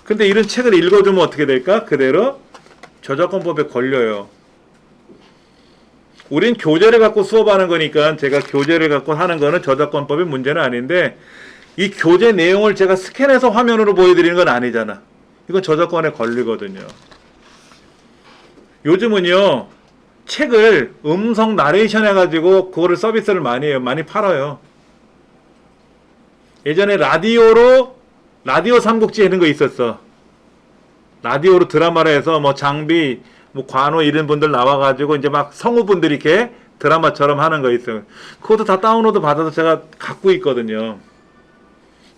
근데 이런 책을 읽어주면 어떻게 될까? 그대로 저작권법에 걸려요. 우린 교재를 갖고 수업하는 거니까, 제가 교재를 갖고 하는 거는 저작권법의 문제는 아닌데, 이 교재 내용을 제가 스캔해서 화면으로 보여드리는 건 아니잖아. 이건 저작권에 걸리거든요. 요즘은요, 책을 음성 나레이션 해가지고 그거를 서비스를 많이 해요. 많이 팔아요. 예전에 라디오 삼국지 하는 거 있었어. 라디오로 드라마를 해서 뭐 장비, 뭐 관호 이런 분들 나와가지고 이제 막 성우분들이 이렇게 드라마처럼 하는 거 있어요. 그것도 다 다운로드 받아서 제가 갖고 있거든요.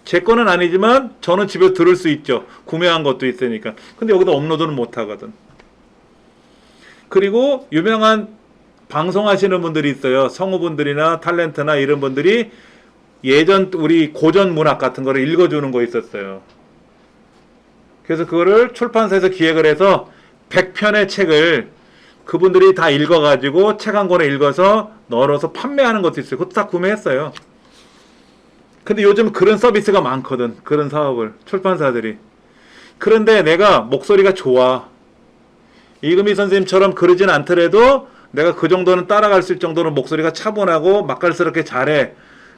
제 거는 아니지만 저는 집에 들을 수 있죠. 구매한 것도 있으니까. 근데 여기다 업로드는 못 하거든. 그리고 유명한 방송하시는 분들이 있어요. 성우분들이나 탤런트나 이런 분들이 예전 우리 고전 문학 같은 거를 읽어주는 거 있었어요. 그래서 그거를 출판사에서 기획을 해서 100편의 책을 그분들이 다 읽어가지고 책 한 권에 읽어서 널어서 판매하는 것도 있어요. 그것도 다 구매했어요. 근데 요즘 그런 서비스가 많거든. 그런 사업을 출판사들이. 그런데 내가 목소리가 좋아. 이금희 선생님처럼 그러진 않더라도 내가 그 정도는 따라갈 수 있을 정도로 목소리가 차분하고 맛깔스럽게 잘해.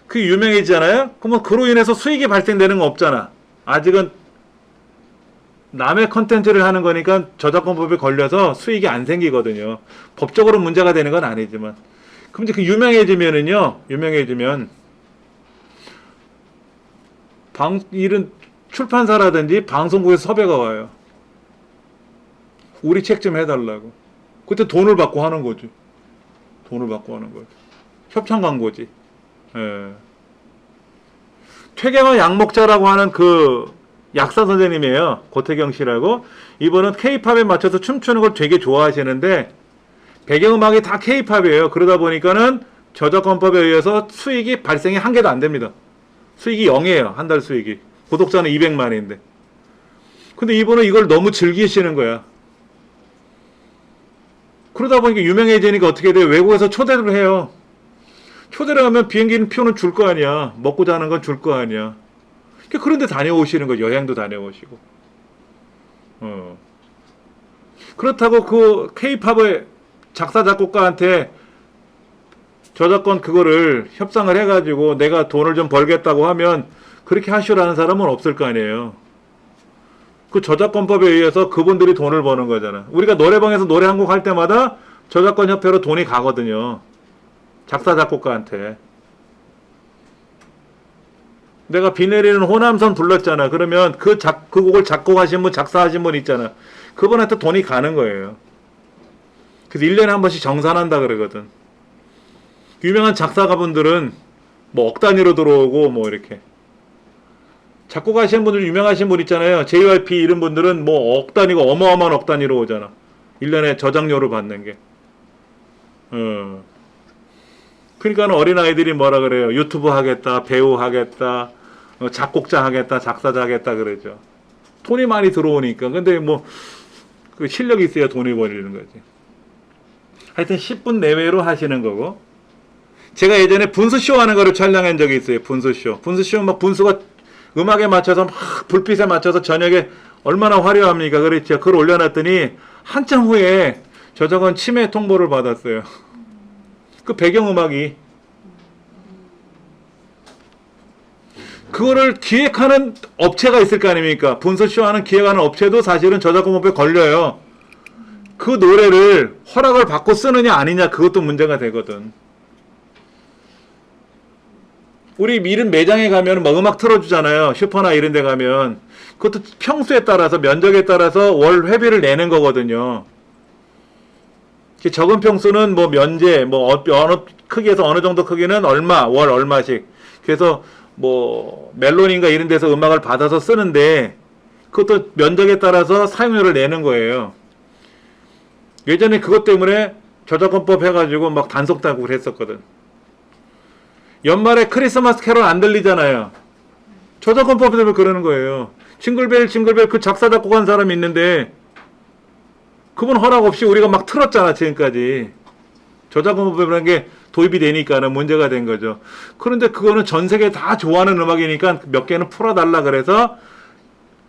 그게 유명해지잖아요. 그러면 그로 인해서 수익이 발생되는 건 없잖아. 아직은 남의 컨텐츠를 하는 거니까 저작권법에 걸려서 수익이 안 생기거든요. 법적으로 문제가 되는 건 아니지만. 그럼 이제 그 유명해지면 이런 출판사라든지 방송국에서 섭외가 와요. 우리 책 좀 해달라고. 그때 돈을 받고 하는 거지. 돈을 받고 하는 거지. 협찬 광고지. 예. 퇴계와 약목자라고 하는 그 약사 선생님이에요. 고태경 씨라고. 이분은 K-팝에 맞춰서 춤추는 걸 되게 좋아하시는데 배경음악이 다 K-팝이에요. 그러다 보니까는 저작권법에 의해서 수익이 발생이 한 개도 안 됩니다. 수익이 0이에요. 한 달 수익이. 구독자는 200만인데. 근데 이분은 이걸 너무 즐기시는 거야. 그러다 보니까 유명해지니까 어떻게 돼요? 외국에서 초대를 해요. 초대를 하면 비행기 표는 줄 거 아니야. 먹고 자는 건 줄 거 아니야. 그런데 다녀오시는 거, 여행도 다녀오시고. 그렇다고 그 K-팝의 작사, 작곡가한테 저작권 그거를 협상을 해가지고 내가 돈을 좀 벌겠다고 하면 그렇게 하시라는 사람은 없을 거 아니에요. 그 저작권법에 의해서 그분들이 돈을 버는 거잖아. 우리가 노래방에서 노래 한 곡 할 때마다 저작권 협회로 돈이 가거든요. 작사, 작곡가한테. 내가 비 내리는 호남선 불렀잖아. 그러면 그 곡을 작곡하신 분, 작사하신 분 있잖아. 그분한테 돈이 가는 거예요. 그래서 1년에 한 번씩 정산한다 그러거든. 유명한 작사가분들은 뭐 억 단위로 들어오고 뭐 이렇게. 작곡하시는 분들 유명하신 분 있잖아요. JYP 이런 분들은 뭐 억 단위고 어마어마한 억 단위로 오잖아. 1년에 저작료를 받는 게. 그러니까 어린아이들이 뭐라 그래요. 유튜브 하겠다, 배우 하겠다, 작곡자 하겠다, 작사자 하겠다 그러죠. 돈이 많이 들어오니까. 근데 뭐 그 실력이 있어야 돈이 벌리는 거지. 하여튼 10분 내외로 하시는 거고. 제가 예전에 분수쇼 하는 거를 촬영한 적이 있어요. 분수쇼. 분수쇼 막 분수가 음악에 맞춰서 막 불빛에 맞춰서 저녁에 얼마나 화려합니까? 그랬죠. 그걸 올려놨더니 한참 후에 저작권 침해 통보를 받았어요. 그 배경음악이. 그거를 기획하는 업체가 있을 거 아닙니까? 분수쇼 하는 기획하는 업체도 사실은 저작권법에 걸려요. 그 노래를 허락을 받고 쓰느냐 아니냐 그것도 문제가 되거든. 우리 이런 매장에 가면 막 음악 틀어주잖아요. 슈퍼나 이런 데 가면. 그것도 평수에 따라서 면적에 따라서 월 회비를 내는 거거든요. 적은 평수는 뭐 면제, 뭐 어느 크기에서 어느 정도 크기는 얼마, 월 얼마씩. 그래서 뭐 멜론인가 이런 데서 음악을 받아서 쓰는데 그것도 면적에 따라서 사용료를 내는 거예요. 예전에 그것 때문에 저작권법 해가지고 막 단속 당국을 했었거든. 연말에 크리스마스 캐롤 안 들리잖아요. 저작권법 때문에 그러는 거예요. 징글벨 징글벨 그 작사 작곡한 사람이 있는데 그분 허락 없이 우리가 막 틀었잖아 지금까지. 저작권법이라는 게 도입이 되니까는 문제가 된 거죠. 그런데 그거는 전 세계 다 좋아하는 음악이니까 몇 개는 풀어달라 그래서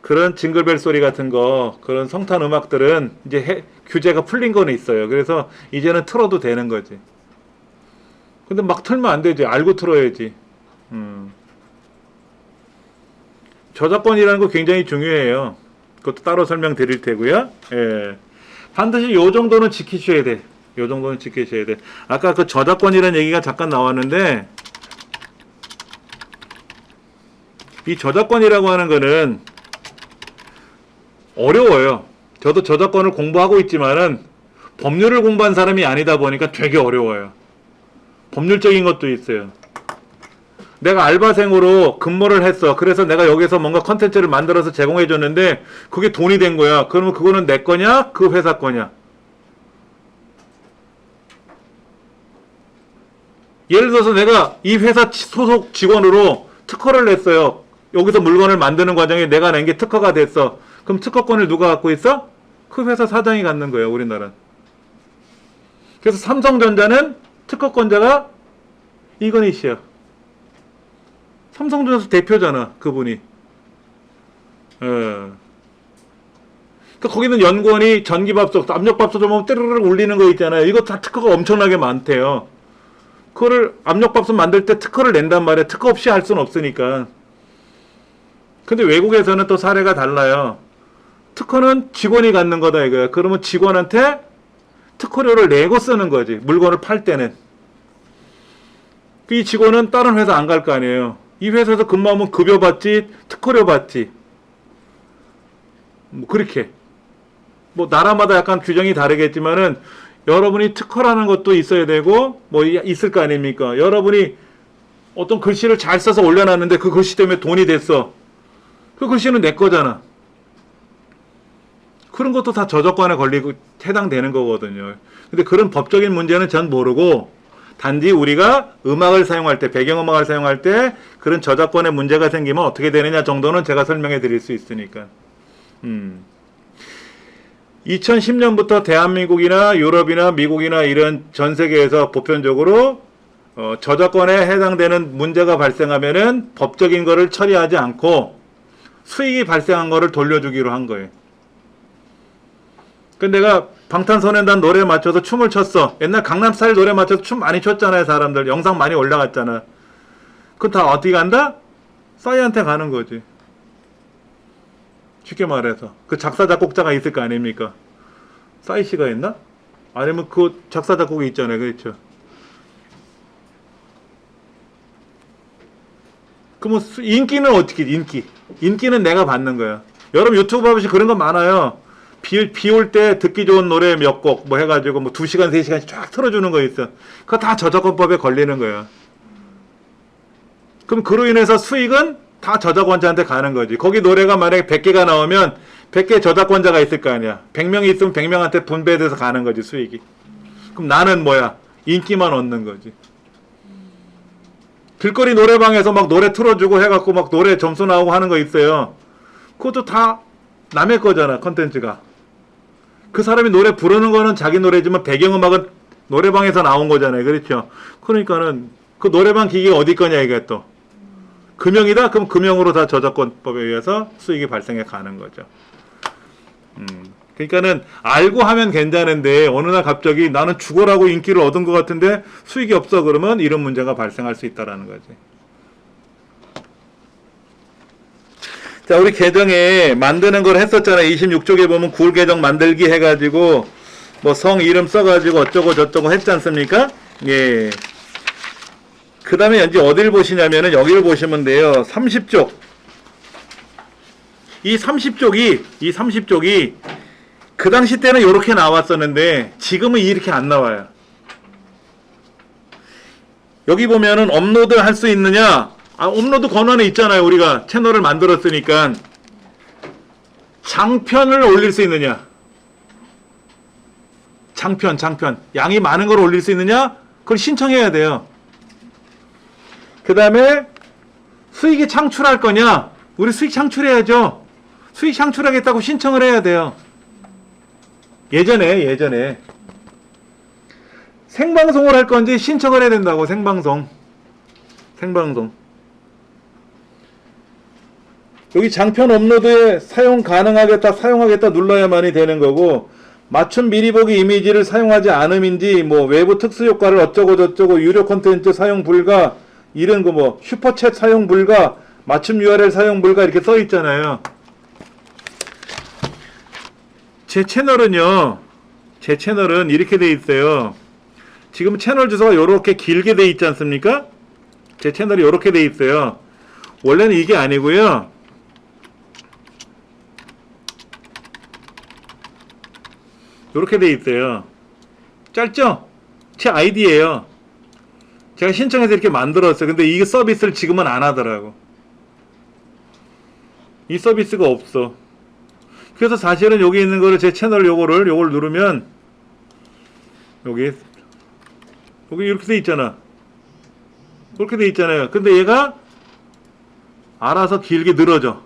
그런 징글벨 소리 같은 거 그런 성탄 음악들은 이제 규제가 풀린 거는 있어요. 그래서 이제는 틀어도 되는 거지. 근데 막 틀면 안 되지. 알고 틀어야지. 저작권이라는 거 굉장히 중요해요. 그것도 따로 설명드릴 테고요. 예. 반드시 요 정도는 지키셔야 돼. 요 정도는 지키셔야 돼. 아까 그 저작권이라는 얘기가 잠깐 나왔는데 이 저작권이라고 하는 거는 어려워요. 저도 저작권을 공부하고 있지만은 법률을 공부한 사람이 아니다 보니까 되게 어려워요. 법률적인 것도 있어요. 내가 알바생으로 근무를 했어. 그래서 내가 여기서 뭔가 컨텐츠를 만들어서 제공해 줬는데 그게 돈이 된 거야. 그러면 그거는 내 거냐? 그 회사 거냐? 예를 들어서 내가 이 회사 소속 직원으로 특허를 냈어요. 여기서 물건을 만드는 과정에 내가 낸 게 특허가 됐어. 그럼 특허권을 누가 갖고 있어? 그 회사 사장이 갖는 거예요. 우리나라는. 그래서 삼성전자는 특허권자가 이건희 씨야. 삼성전자 대표잖아. 그분이. 그러니까 거기는 연구원이 전기밥솥, 압력밥솥 좀 보면 떼르르 울리는 거 있잖아요. 이거 다 특허가 엄청나게 많대요. 그거를 압력밥솥 만들 때 특허를 낸단 말이야. 특허 없이 할 수는 없으니까. 근데 외국에서는 또 사례가 달라요. 특허는 직원이 갖는 거다 이거야. 그러면 직원한테 특허료를 내고 쓰는 거지. 물건을 팔 때는. 이 직원은 다른 회사 안 갈 거 아니에요. 이 회사에서 근무하면 급여 받지, 특허료 받지. 뭐 그렇게. 뭐 나라마다 약간 규정이 다르겠지만은 여러분이 특허라는 것도 있어야 되고 뭐 있을 거 아닙니까? 여러분이 어떤 글씨를 잘 써서 올려놨는데 그 글씨 때문에 돈이 됐어. 그 글씨는 내 거잖아. 그런 것도 다 저작권에 걸리고 해당되는 거거든요. 근데 그런 법적인 문제는 전 모르고 단지 우리가 음악을 사용할 때, 배경음악을 사용할 때 그런 저작권에 문제가 생기면 어떻게 되느냐 정도는 제가 설명해 드릴 수 있으니까. 2010년부터 대한민국이나 유럽이나 미국이나 이런 전 세계에서 보편적으로 저작권에 해당되는 문제가 발생하면은 법적인 거를 처리하지 않고 수익이 발생한 거를 돌려주기로 한 거예요. 근데 내가 방탄소년단 노래에 맞춰서 춤을 췄어. 옛날 강남스타일 노래 맞춰서 춤 많이 췄잖아요. 사람들. 영상 많이 올라갔잖아. 그건 다 어디 간다? 싸이한테 가는 거지. 쉽게 말해서. 그 작사 작곡자가 있을 거 아닙니까? 싸이 씨가 있나? 아니면 그 작사 작곡이 있잖아요. 그렇죠? 그러면 인기는 어떻게 인기는 내가 받는 거야. 여러분 유튜브 보시 그런 거 많아요. 비 올 때 듣기 좋은 노래 몇 곡 뭐 해가지고 뭐 2시간 3시간씩 쫙 틀어주는 거 있어. 그거 다 저작권법에 걸리는 거야. 그럼 그로 인해서 수익은 다 저작권자한테 가는 거지. 거기 노래가 만약에 100개가 나오면 100개 저작권자가 있을 거 아니야. 100명이 있으면 100명한테 분배돼서 가는 거지 수익이. 그럼 나는 뭐야? 인기만 얻는 거지. 길거리 노래방에서 막 노래 틀어주고 해갖고 막 노래 점수 나오고 하는 거 있어요. 그것도 다 남의 거잖아. 컨텐츠가. 그 사람이 노래 부르는 거는 자기 노래지만 배경음악은 노래방에서 나온 거잖아요. 그렇죠? 그러니까는 그 노래방 기기가 어디 거냐 이게 또. 금형이다? 그럼 금형으로 다 저작권법에 의해서 수익이 발생해 가는 거죠. 그러니까는 알고 하면 괜찮은데 어느 날 갑자기 나는 죽어라고 인기를 얻은 것 같은데 수익이 없어 그러면 이런 문제가 발생할 수 있다라는 거지. 자, 우리 계정에 만드는 걸 했었잖아요. 26쪽에 보면 굴 계정 만들기 해가지고 뭐 성 이름 써가지고 어쩌고 저쩌고 했지 않습니까? 예. 그 다음에 이제 어딜 보시냐면은 여기를 보시면 돼요. 30쪽. 이 30쪽이 그 당시 때는 이렇게 나왔었는데 지금은 이렇게 안 나와요. 여기 보면은 업로드 할 수 있느냐? 업로드 권한이 있잖아요. 우리가 채널을 만들었으니까. 장편을 올릴 수 있느냐? 장편. 양이 많은 걸 올릴 수 있느냐? 그걸 신청해야 돼요. 그 다음에 수익이 창출할 거냐? 우리 수익 창출해야죠. 수익 창출하겠다고 신청을 해야 돼요. 예전에 생방송을 할 건지 신청을 해야 된다고. 생방송. 여기 장편 업로드에 사용 가능하겠다, 사용하겠다 눌러야만이 되는 거고, 맞춤 미리 보기 이미지를 사용하지 않음인지, 뭐 외부 특수 효과를 어쩌고 저쩌고, 유료 콘텐츠 사용 불가, 이런 거 뭐 슈퍼챗 사용 불가, 맞춤 URL 사용 불가 이렇게 써 있잖아요. 제 채널은 이렇게 돼 있어요. 지금 채널 주소가 이렇게 길게 돼 있지 않습니까? 제 채널이 이렇게 돼 있어요. 원래는 이게 아니고요. 이렇게 돼 있어요. 짧죠? 제 아이디예요. 제가 신청해서 이렇게 만들었어요. 근데 이 서비스를 지금은 안 하더라고. 이 서비스가 없어. 그래서 사실은 여기 있는 거를 제 채널 요걸 누르면 여기 이렇게 돼 있잖아. 그렇게 돼 있잖아요. 근데 얘가 알아서 길게 늘어져.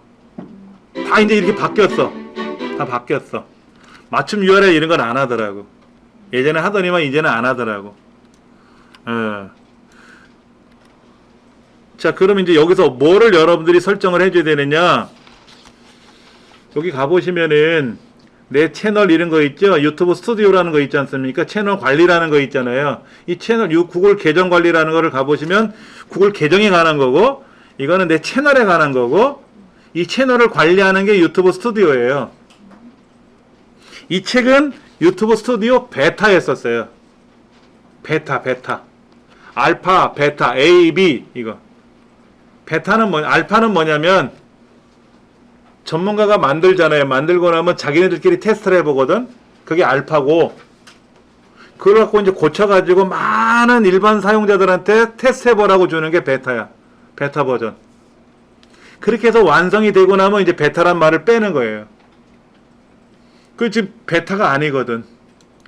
다 이제 이렇게 바뀌었어. 다 바뀌었어. 맞춤 URL 이런 건 안 하더라고. 예전에 하더니만 이제는 안 하더라고. 자, 그럼 이제 여기서 뭐를 여러분들이 설정을 해줘야 되느냐? 여기 가보시면은 내 채널 이런 거 있죠? 유튜브 스튜디오라는 거 있지 않습니까? 채널 관리라는 거 있잖아요. 이 채널, 구글 계정 관리라는 거를 가보시면 구글 계정에 관한 거고, 이거는 내 채널에 관한 거고, 이 채널을 관리하는 게 유튜브 스튜디오예요. 이 책은 유튜브 스튜디오 베타였었어요. 베타. 알파, 베타, A, B, 이거. 베타는 알파는 뭐냐면, 전문가가 만들잖아요. 만들고 나면 자기네들끼리 테스트를 해보거든. 그게 알파고, 그걸 갖고 이제 고쳐가지고 많은 일반 사용자들한테 테스트해보라고 주는 게 베타야. 베타 버전. 그렇게 해서 완성이 되고 나면 이제 베타란 말을 빼는 거예요. 그 지금 베타가 아니거든.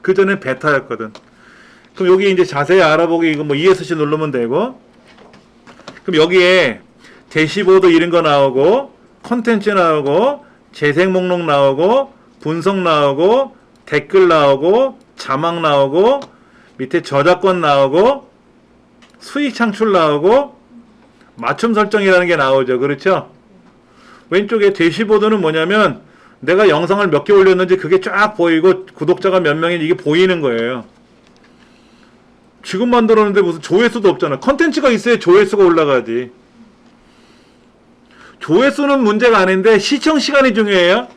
그전엔 베타였거든. 그럼 여기 이제 자세히 알아보기 이거 뭐 ESC 누르면 되고, 그럼 여기에 대시보드 이런 거 나오고, 컨텐츠 나오고, 재생 목록 나오고, 분석 나오고, 댓글 나오고, 자막 나오고, 밑에 저작권 나오고, 수익 창출 나오고, 맞춤 설정이라는 게 나오죠. 그렇죠? 왼쪽에 대시보드는 뭐냐면 내가 영상을 몇 개 올렸는지 그게 쫙 보이고 구독자가 몇 명인지 이게 보이는 거예요. 지금 만들었는데 무슨 조회수도 없잖아. 컨텐츠가 있어야 조회수가 올라가지. 조회수는 문제가 아닌데 시청 시간이 중요해요.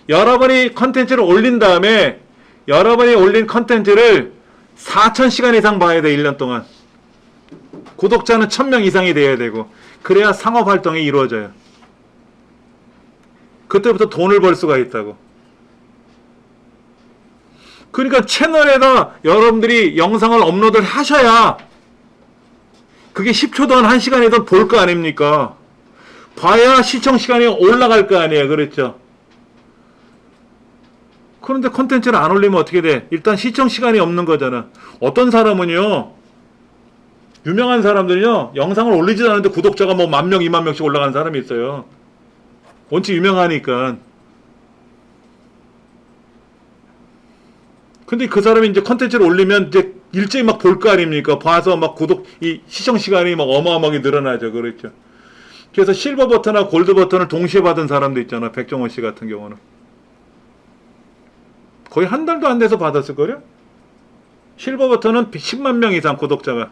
여러분이 컨텐츠를 올린 다음에 여러분이 올린 컨텐츠를 4,000시간 이상 봐야 돼. 1년 동안. 구독자는 1,000명 이상이 돼야 되고, 그래야 상업활동이 이루어져요. 그때부터 돈을 벌 수가 있다고. 그러니까 채널에다 여러분들이 영상을 업로드를 하셔야 그게 10초든 1시간이든 볼 거 아닙니까? 봐야 시청시간이 올라갈 거 아니에요. 그렇죠? 그런데 콘텐츠를 안 올리면 어떻게 돼? 일단 시청시간이 없는 거잖아. 어떤 사람은요, 유명한 사람들요, 영상을 올리지도 않는데 구독자가 뭐 10,000명, 20,000명씩 올라가는 사람이 있어요. 원체 유명하니까. 근데 그 사람이 이제 컨텐츠를 올리면 이제 일제히 막 볼 거 아닙니까? 봐서 막 이 시청 시간이 막 어마어마하게 늘어나죠. 그렇죠. 그래서 실버 버튼과 골드 버튼을 동시에 받은 사람도 있잖아. 백종원 씨 같은 경우는. 거의 한 달도 안 돼서 받았을걸요? 실버 버튼은 10만 명 이상 구독자가.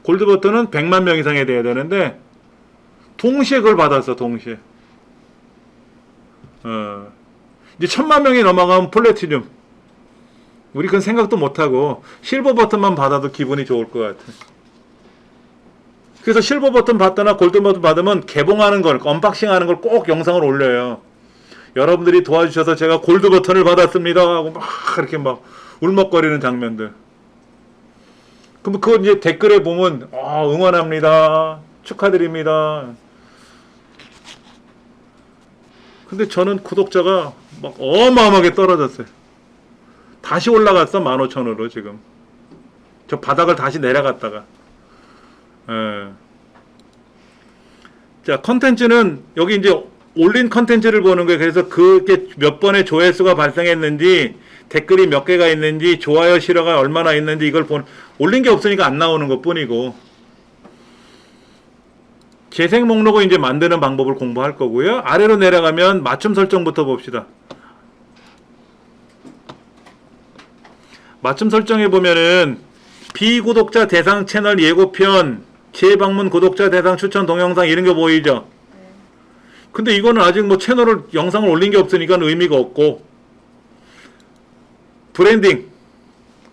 골드 버튼은 100만 명 이상이 돼야 되는데, 동시에 그걸 받았어, 동시에. 이제 1,000만 명이 넘어가면 플래티늄. 우리 그건 생각도 못하고, 실버 버튼만 받아도 기분이 좋을 것 같아. 그래서 실버 버튼 받거나 골드 버튼 받으면 개봉하는 걸, 언박싱 하는 걸 꼭 영상을 올려요. 여러분들이 도와주셔서 제가 골드 버튼을 받았습니다 하고 막 이렇게 막 울먹거리는 장면들. 그럼 그거 이제 댓글에 보면 응원합니다. 축하드립니다. 근데 저는 구독자가 막 어마어마하게 떨어졌어요. 다시 올라갔어. 15,000으로 지금. 저 바닥을 다시 내려갔다가. 자, 컨텐츠는 여기 이제 올린 컨텐츠를 보는 거예요. 그래서 그게 몇 번의 조회수가 발생했는지, 댓글이 몇 개가 있는지, 좋아요, 싫어가 얼마나 있는지 이걸 올린 게 없으니까 안 나오는 것 뿐이고. 재생 목록을 이제 만드는 방법을 공부할 거고요. 아래로 내려가면 맞춤 설정부터 봅시다. 맞춤 설정해 보면은 비구독자 대상 채널 예고편, 재방문 구독자 대상 추천 동영상 이런 거 보이죠? 근데 이거는 아직 뭐 채널을 영상을 올린 게 없으니까 의미가 없고.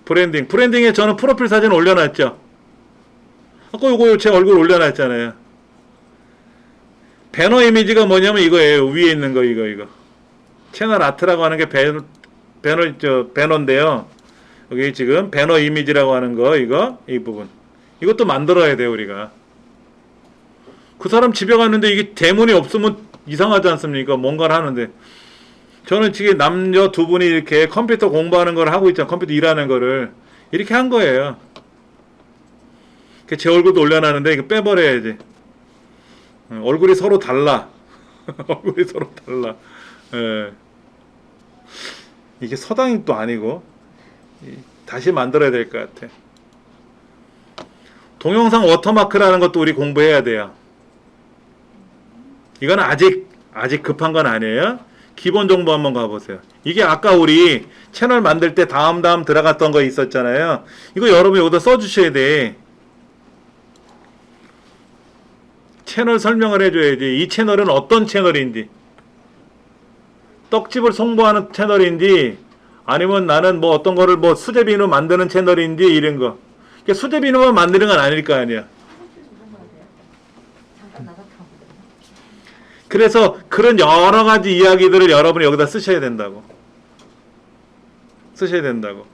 브랜딩에 저는 프로필 사진 올려놨죠. 아까 요거 제 얼굴 올려놨잖아요. 배너 이미지가 뭐냐면 이거예요. 위에 있는 거 이거. 채널 아트라고 하는 게 배너인데요. 여기 지금 배너 이미지라고 하는 거 이 부분. 이것도 만들어야 돼요, 우리가. 그 사람 집에 갔는데 이게 대문이 없으면 이상하지 않습니까? 뭔가를 하는데. 저는 지금 남녀 두 분이 이렇게 컴퓨터 공부하는 걸 하고 있잖아요. 컴퓨터 일하는 거를. 이렇게 한 거예요. 제 얼굴도 올려놨는데 이거 빼버려야지. 얼굴이 서로 달라. 얼굴이 서로 달라. 예. 이게 서당이 또 아니고 다시 만들어야 될 것 같아. 동영상 워터마크라는 것도 우리 공부해야 돼요. 이건 아직 급한 건 아니에요. 기본 정보 한번 가보세요. 이게 아까 우리 채널 만들 때 다음 들어갔던 거 있었잖아요. 이거 여러분 여기다 써주셔야 돼. 채널 설명을 해줘야지. 이 채널은 어떤 채널인지, 떡집을 송보하는 채널인지, 아니면 나는 뭐 어떤 거를 뭐 수제 비누 만드는 채널인지 이런 거. 그러니까 수제 비누만 만드는 건 아닐 거 아니야. 그래서 그런 여러 가지 이야기들을 여러분이 여기다 쓰셔야 된다고. 쓰셔야 된다고.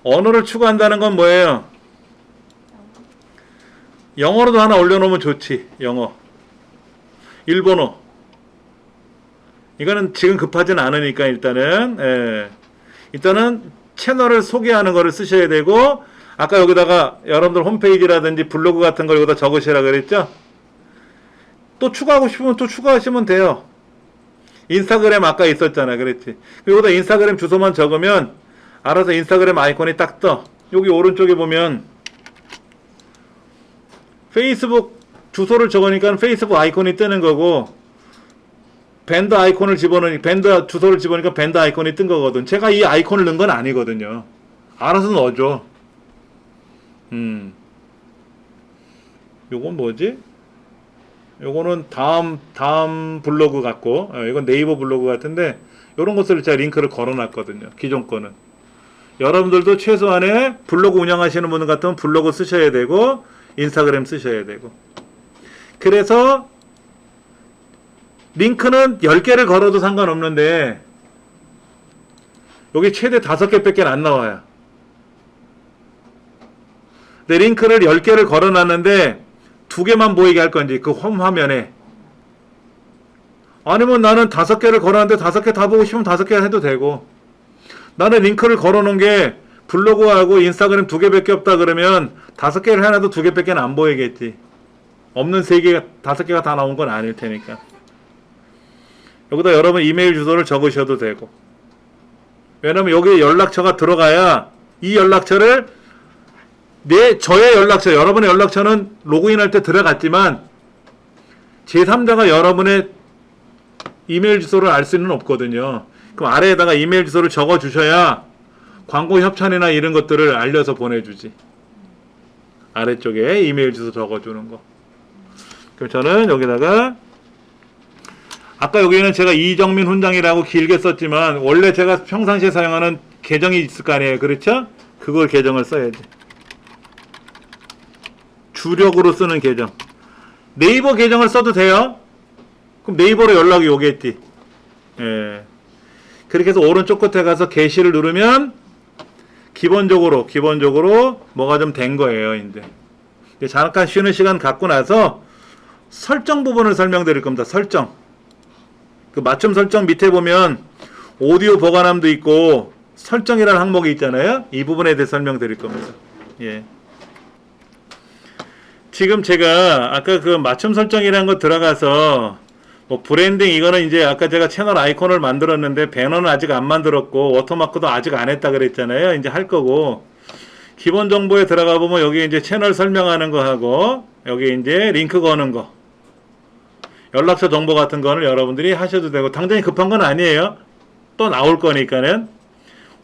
언어를 추구한다는 건 뭐예요? 영어로도 하나 올려놓으면 좋지. 영어. 일본어. 이거는 지금 급하진 않으니까 일단은 채널을 소개하는 거를 쓰셔야 되고, 아까 여기다가 여러분들 홈페이지라든지 블로그 같은 걸 여기다 적으시라 그랬죠? 또 추가하고 싶으면 또 추가하시면 돼요. 인스타그램 아까 있었잖아. 그랬지. 여기다 인스타그램 주소만 적으면 알아서 인스타그램 아이콘이 딱 떠. 여기 오른쪽에 보면 페이스북 주소를 적으니까 페이스북 아이콘이 뜨는 거고, 밴드 아이콘을 밴드 주소를 집어넣으니까 밴드 아이콘이 뜬 거거든. 제가 이 아이콘을 넣은 건 아니거든요. 알아서 넣어줘. 요건 뭐지? 요거는 다음 블로그 같고, 이건 네이버 블로그 같은데, 요런 것을 제가 링크를 걸어놨거든요. 기존 거는. 여러분들도 최소한의 블로그 운영하시는 분 같으면 블로그 쓰셔야 되고, 인스타그램 쓰셔야 되고. 그래서 링크는 10개를 걸어도 상관없는데 여기 최대 5개밖에 안 나와요. 내 링크를 10개를 걸어놨는데 2개만 보이게 할 건지 그 홈 화면에, 아니면 나는 5개를 걸어놨는데 5개 다 보고 싶으면 5개 해도 되고, 나는 링크를 걸어놓은 게 블로그하고 인스타그램 2개밖에 없다 그러면 5개를 해놔도 2개밖에 안 보이겠지. 없는 3개, 5개가 다 나온 건 아닐 테니까. 여기다 여러분 이메일 주소를 적으셔도 되고. 왜냐면 여기에 연락처가 들어가야 이 연락처를 저의 연락처, 여러분의 연락처는 로그인할 때 들어갔지만 제3자가 여러분의 이메일 주소를 알 수는 없거든요. 그럼 아래에다가 이메일 주소를 적어 주셔야 광고 협찬이나 이런 것들을 알려서 보내주지. 아래쪽에 이메일 주소 적어주는 거. 그럼 저는 여기다가, 아까 여기는 제가 이정민 훈장이라고 길게 썼지만 원래 제가 평상시에 사용하는 계정이 있을 거 아니에요. 그렇죠? 그걸 계정을 써야지. 주력으로 쓰는 계정. 네이버 계정을 써도 돼요. 그럼 네이버로 연락이 오겠지. 예. 그렇게 해서 오른쪽 끝에 가서 게시를 누르면 기본적으로 뭐가 좀 된 거예요. 이제 잠깐 쉬는 시간 갖고 나서 설정 부분을 설명드릴 겁니다. 설정. 그 맞춤 설정 밑에 보면 오디오 보관함도 있고 설정이라는 항목이 있잖아요. 이 부분에 대해 설명드릴 겁니다. 예. 지금 제가 아까 그 맞춤 설정이라는 거 들어가서 뭐 브랜딩, 이거는 이제 아까 제가 채널 아이콘을 만들었는데 배너는 아직 안 만들었고 워터마크도 아직 안 했다 그랬잖아요. 이제 할 거고, 기본 정보에 들어가 보면 여기 이제 채널 설명하는 거 하고, 여기 이제 링크 거는 거, 연락처 정보 같은 거는 여러분들이 하셔도 되고, 당장이 급한 건 아니에요. 또 나올 거니까는.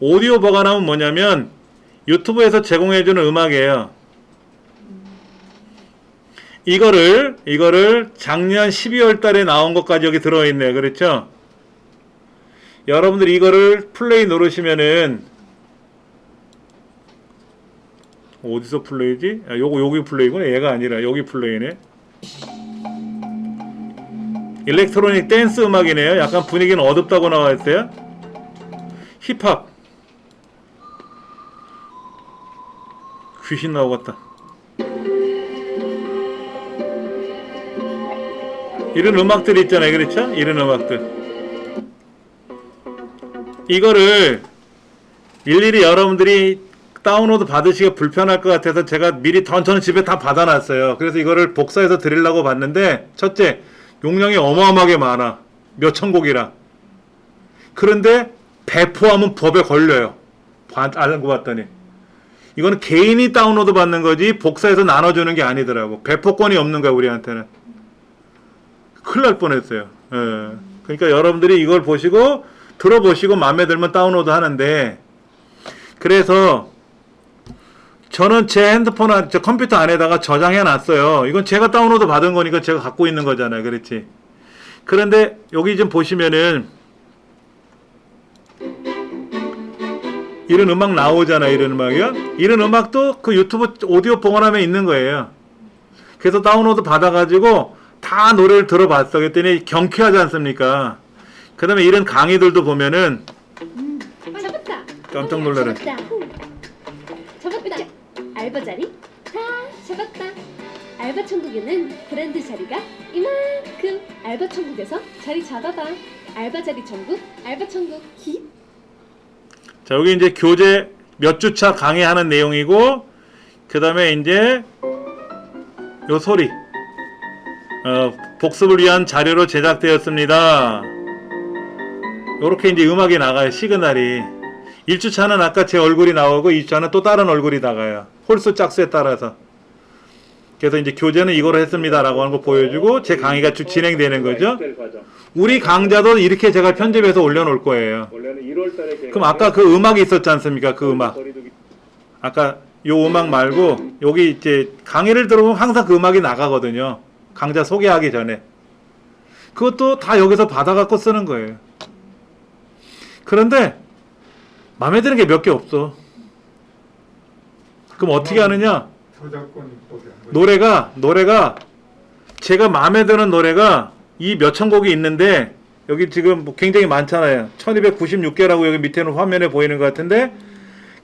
오디오 보관하면 뭐냐면 유튜브에서 제공해주는 음악이에요. 이거를 작년 12월 달에 나온 것까지 여기 들어있네요. 그렇죠? 여러분들이 이거를 플레이 누르시면은, 어디서 플레이지? 여기 플레이구나. 얘가 아니라 여기 플레이네. 일렉트로닉 댄스 음악이네요. 약간 분위기는 어둡다고 나와 있어요. 힙합. 귀신 나오겠다. 이런 음악들이 있잖아요. 그렇죠? 이런 음악들. 이거를 일일이 여러분들이 다운로드 받으시기가 불편할 것 같아서 제가 미리 저는 집에 다 받아놨어요. 그래서 이거를 복사해서 드리려고 봤는데, 첫째, 용량이 어마어마하게 많아. 몇천 곡이라. 그런데 배포하면 법에 걸려요. 알고 봤더니. 이거는 개인이 다운로드 받는 거지 복사해서 나눠주는 게 아니더라고. 배포권이 없는 거야, 우리한테는. 큰일 날 뻔했어요. 예. 그러니까 여러분들이 이걸 보시고 들어보시고 마음에 들면 다운로드 하는데, 그래서 저는 제 핸드폰, 제 컴퓨터 안에다가 저장해 놨어요. 이건 제가 다운로드 받은 거니까 제가 갖고 있는 거잖아요. 그렇지? 그런데 여기 좀 보시면은 이런 음악 나오잖아요. 이런 음악이요. 이런 음악도 그 유튜브 오디오 봉헌함에 있는 거예요. 그래서 다운로드 받아가지고 다 노래를 들어봤어. 그랬더니 경쾌하지 않습니까? 그 다음에 이런 강의들도 보면은 잡았다. 깜짝 놀라네. 잡았다. 알바 자리 다 잡았다. 알바 천국에는 브랜드 자리가 이만큼. 알바 천국에서 자리 잡아봐. 알바 자리 천국, 알바 천국. 자, 여기 이제 교재 몇 주차 강의하는 내용이고, 그 다음에 이제 요 소리, 복습을 위한 자료로 제작되었습니다. 요렇게 이제 음악이 나가요. 시그널이. 1주차는 아까 제 얼굴이 나오고 2주차는 또 다른 얼굴이 나가요. 홀수 짝수에 따라서. 그래서 이제 교재는 이거로 했습니다 라고 하는 거 보여주고 제 강의가 쭉 진행되는 거죠. 우리 강좌도 이렇게 제가 편집해서 올려놓을 거예요. 그럼 아까 그 음악이 있었지 않습니까? 그 음악. 아까 요 음악 말고 여기 이제 강의를 들어보면 항상 그 음악이 나가거든요. 강좌 소개하기 전에. 그것도 다 여기서 받아갖고 쓰는 거예요. 그런데 마음에 드는 게 몇 개 없어. 그럼 어떻게 하느냐? 노래가 제가 마음에 드는 노래가 이 몇천 곡이 있는데, 여기 지금 뭐 굉장히 많잖아요. 1296개라고 여기 밑에는 화면에 보이는 것 같은데,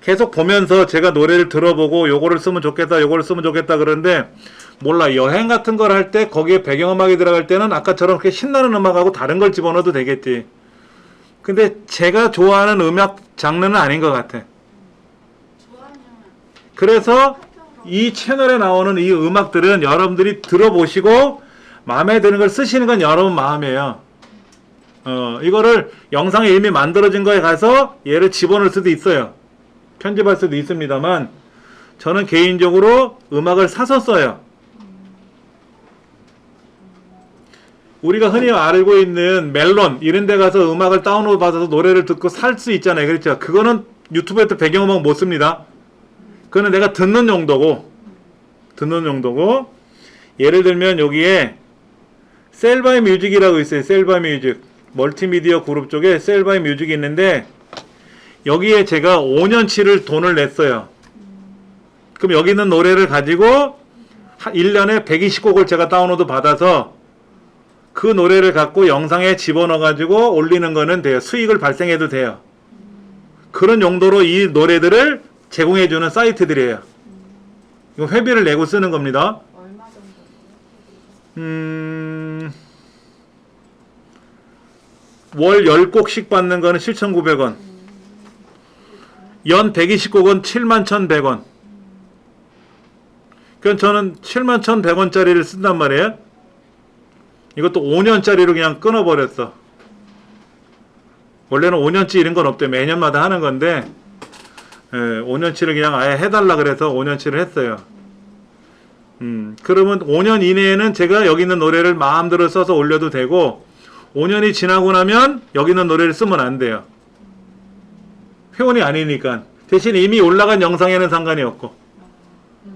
계속 보면서 제가 노래를 들어보고 요거를 쓰면 좋겠다, 요거를 쓰면 좋겠다 그러는데, 몰라. 여행 같은 걸 할 때 거기에 배경음악이 들어갈 때는 아까처럼 그렇게 신나는 음악하고 다른 걸 집어넣어도 되겠지. 근데 제가 좋아하는 음악 장르는 아닌 것 같아. 그래서 이 채널에 나오는 이 음악들은 여러분들이 들어보시고 마음에 드는 걸 쓰시는 건 여러분 마음이에요. 이거를 영상에 이미 만들어진 거에 가서 얘를 집어넣을 수도 있어요. 편집할 수도 있습니다만, 저는 개인적으로 음악을 사서 써요. 우리가 흔히 알고 있는 멜론 이런 데 가서 음악을 다운로드 받아서 노래를 듣고 살 수 있잖아요. 그렇죠? 그거는 유튜브에도 배경음악 못 씁니다. 그거는 내가 듣는 용도고, 예를 들면 여기에 셀바이 뮤직이라고 있어요. 셀바이 뮤직. 멀티미디어 그룹 쪽에 셀바이 뮤직이 있는데, 여기에 제가 5년치를 돈을 냈어요. 그럼 여기 있는 노래를 가지고 1년에 120곡을 제가 다운로드 받아서 그 노래를 갖고 영상에 집어넣어 가지고 올리는 거는 돼요. 수익을 발생해도 돼요. 그런 용도로 이 노래들을 제공해 주는 사이트들이에요. 이거 회비를 내고 쓰는 겁니다. 얼마 정도? 월 10곡씩 받는 거는 7,900원. 연 120곡은 71,100원. 그럼 저는 71,100원짜리를 쓴단 말이에요. 이것도 5년짜리로 그냥 끊어버렸어. 원래는 5년치 이런 건 없대. 매년마다 하는 건데, 5년치를 그냥 아예 해달라 그래서 5년치를 했어요. 그러면 5년 이내에는 제가 여기 있는 노래를 마음대로 써서 올려도 되고, 5년이 지나고 나면 여기 있는 노래를 쓰면 안 돼요. 회원이 아니니까. 대신 이미 올라간 영상에는 상관이 없고,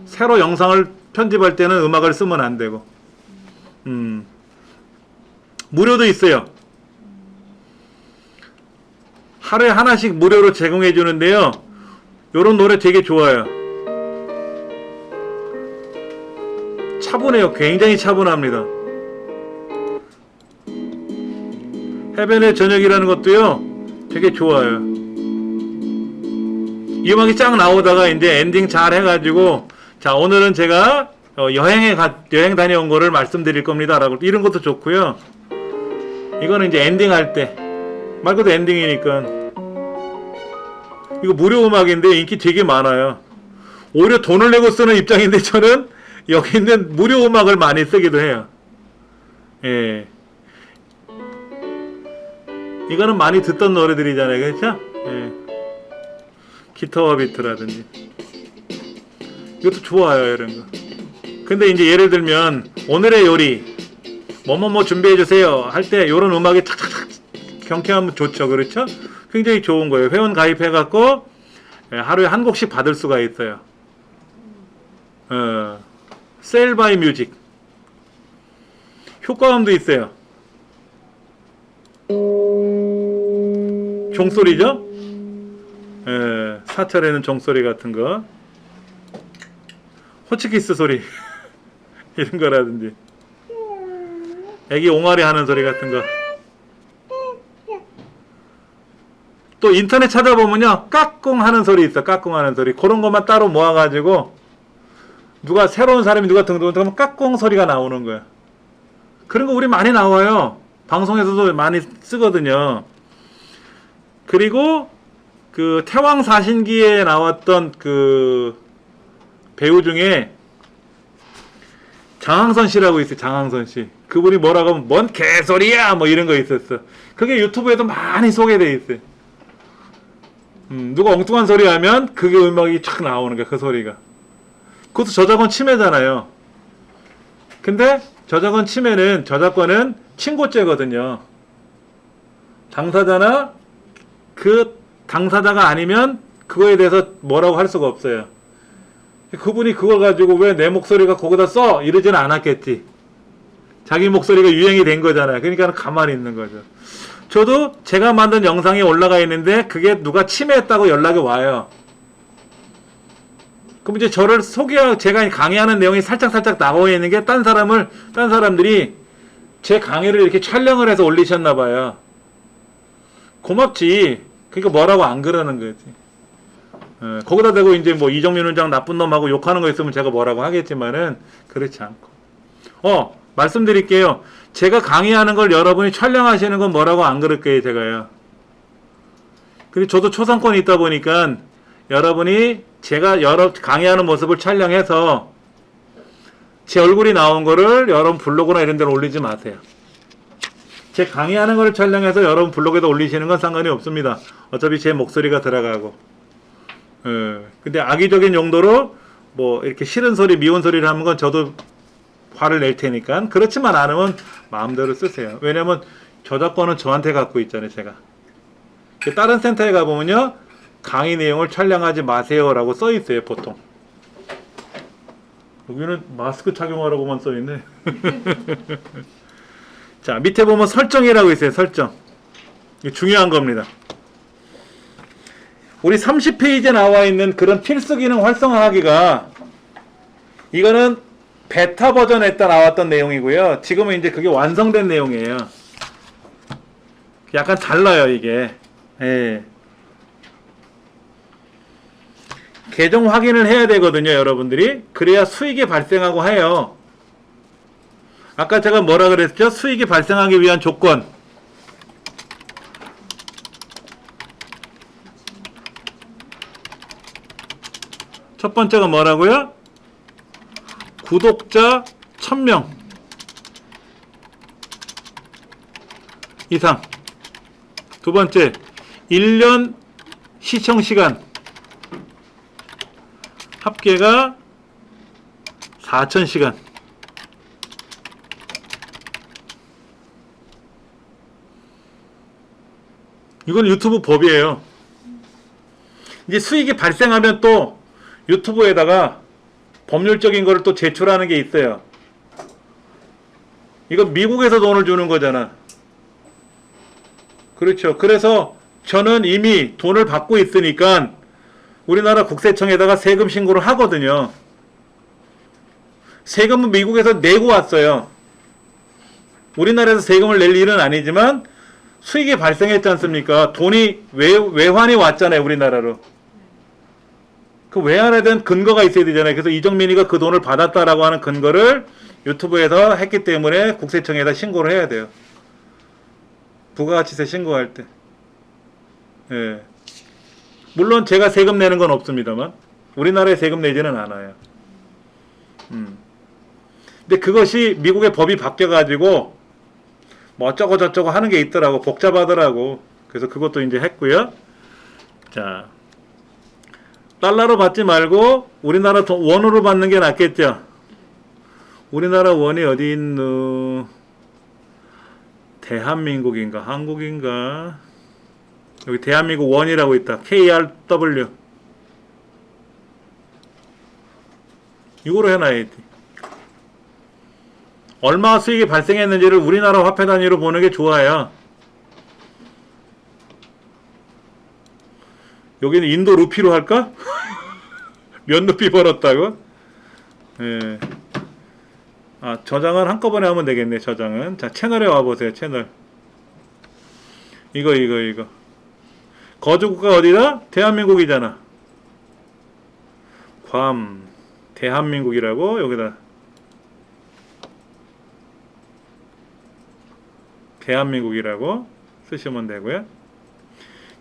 새로 영상을 편집할 때는 음악을 쓰면 안 되고. 무료도 있어요. 하루에 하나씩 무료로 제공해 주는데요. 요런 노래 되게 좋아요. 차분해요. 굉장히 차분합니다. 해변의 저녁이라는 것도요 되게 좋아요. 이 음악이 쫙 나오다가 이제 엔딩 잘 해가지고, 자 오늘은 제가 여행 다녀온 거를 말씀드릴 겁니다 라고, 이런 것도 좋고요. 이거는 이제 엔딩 할 때, 말 그대로 엔딩이니까. 이거 무료 음악인데 인기 되게 많아요. 오히려 돈을 내고 쓰는 입장인데 저는 여기 있는 무료 음악을 많이 쓰기도 해요. 예. 이거는 많이 듣던 노래들이잖아요, 그렇죠? 예. 기타와 비트라든지. 이것도 좋아요, 이런 거. 근데 이제 예를 들면 오늘의 요리 뭐뭐뭐 준비해주세요 할 때 이런 음악이 착착착 경쾌하면 좋죠, 그렇죠? 굉장히 좋은 거예요. 회원 가입해갖고 하루에 한 곡씩 받을 수가 있어요. 셀 바이 뮤직. 효과음도 있어요. 종소리죠? 사철에는 종소리 같은 거. 호치키스 소리. 이런 거라든지. 애기 옹알이 하는 소리 같은 거. 또 인터넷 찾아보면요, 까꿍 하는 소리 있어. 까꿍 하는 소리. 그런 것만 따로 모아가지고 누가 새로운 사람이 누가 등록하면 까꿍 소리가 나오는 거야. 그런 거 우리 많이 나와요. 방송에서도 많이 쓰거든요. 그리고 그 태왕사신기에 나왔던 그 배우 중에 장항선 씨라고 있어요. 장항선 씨. 그분이 뭐라고 하면 뭔 개소리야 뭐 이런 거 있었어. 그게 유튜브에도 많이 소개돼 있어요. 누가 엉뚱한 소리 하면 그게 음악이 촥 나오는 거야, 그 소리가. 그것도 저작권 침해잖아요. 근데 저작권 침해는, 저작권은 친고죄거든요. 당사자나 그 당사자가 아니면 그거에 대해서 뭐라고 할 수가 없어요. 그분이 그걸 가지고 왜 내 목소리가 거기다 써? 이러지는 않았겠지. 자기 목소리가 유행이 된 거잖아요. 그러니까 가만히 있는 거죠. 저도 제가 만든 영상이 올라가 있는데 그게 누가 침해했다고 연락이 와요. 그럼 이제 저를 제가 강의하는 내용이 살짝 나와 있는 게 딴 사람들이 제 강의를 이렇게 촬영을 해서 올리셨나 봐요. 고맙지. 그러니까 뭐라고 안 그러는 거지. 거기다 대고 이제 뭐 이정민 원장 나쁜 놈하고 욕하는 거 있으면 제가 뭐라고 하겠지만은 그렇지 않고. 말씀드릴게요. 제가 강의하는 걸 여러분이 촬영하시는 건 뭐라고 안 그럴 거예요, 제가요. 그리고 저도 초상권이 있다 보니까 여러분이 제가 강의하는 모습을 촬영해서 제 얼굴이 나온 거를 여러분 블로그나 이런 데로 올리지 마세요. 제 강의하는 걸 촬영해서 여러분 블로그에다 올리시는 건 상관이 없습니다. 어차피 제 목소리가 들어가고. 근데 악의적인 용도로 뭐 이렇게 싫은 소리, 미운 소리를 하는 건 저도 화를 낼 테니까. 그렇지만 않으면 마음대로 쓰세요. 왜냐면 저작권은 저한테 갖고 있잖아요, 제가. 다른 센터에 가보면요, 강의 내용을 촬영하지 마세요 라고 써 있어요, 보통. 여기는 마스크 착용하라고만 써 있네. 자, 밑에 보면 설정이라고 있어요, 설정. 이게 중요한 겁니다. 우리 30페이지에 나와 있는 그런 필수 기능 활성화하기가, 이거는 베타 버전에 딱 나왔던 내용이고요. 지금은 이제 그게 완성된 내용이에요. 약간 달라요, 이게. 예. 계정 확인을 해야 되거든요, 여러분들이. 그래야 수익이 발생하고 해요. 아까 제가 뭐라 그랬죠? 수익이 발생하기 위한 조건. 첫 번째가 뭐라고요? 구독자 1000명 이상. 두 번째, 1년 시청시간 합계가 4000시간. 이건 유튜브 법이에요. 이제 수익이 발생하면 또 유튜브에다가 법률적인 거를 또 제출하는 게 있어요. 이거 미국에서 돈을 주는 거잖아. 그렇죠. 그래서 저는 이미 돈을 받고 있으니까 우리나라 국세청에다가 세금 신고를 하거든요. 세금은 미국에서 내고 왔어요. 우리나라에서 세금을 낼 일은 아니지만 수익이 발생했지 않습니까? 돈이 외환이 왔잖아요, 우리나라로. 그 외환에 대한 근거가 있어야 되잖아요. 그래서 이정민이가 그 돈을 받았다라고 하는 근거를 유튜브에서 했기 때문에 국세청에다 신고를 해야 돼요. 부가가치세 신고할 때. 예. 물론 제가 세금 내는 건 없습니다만 우리나라에 세금 내지는 않아요. 근데 그것이 미국의 법이 바뀌어가지고 뭐 어쩌고 저쩌고 하는 게 있더라고. 복잡하더라고. 그래서 그것도 이제 했고요. 자, 달러로 받지 말고 우리나라 원으로 받는 게 낫겠죠. 우리나라 원이 어디 있노? 대한민국인가 한국인가? 여기 대한민국 원이라고 있다. KRW. 이거로 해놔야지. 얼마 수익이 발생했는지를 우리나라 화폐 단위로 보는 게 좋아요. 여기는 인도 루피로 할까? 몇 루피 벌었다고? 예. 아, 저장은 한꺼번에 하면 되겠네, 저장은. 자, 채널에 와보세요, 채널. 이거. 거주국가 어디다? 대한민국이잖아. 괌, 대한민국이라고, 여기다. 대한민국이라고 쓰시면 되고요.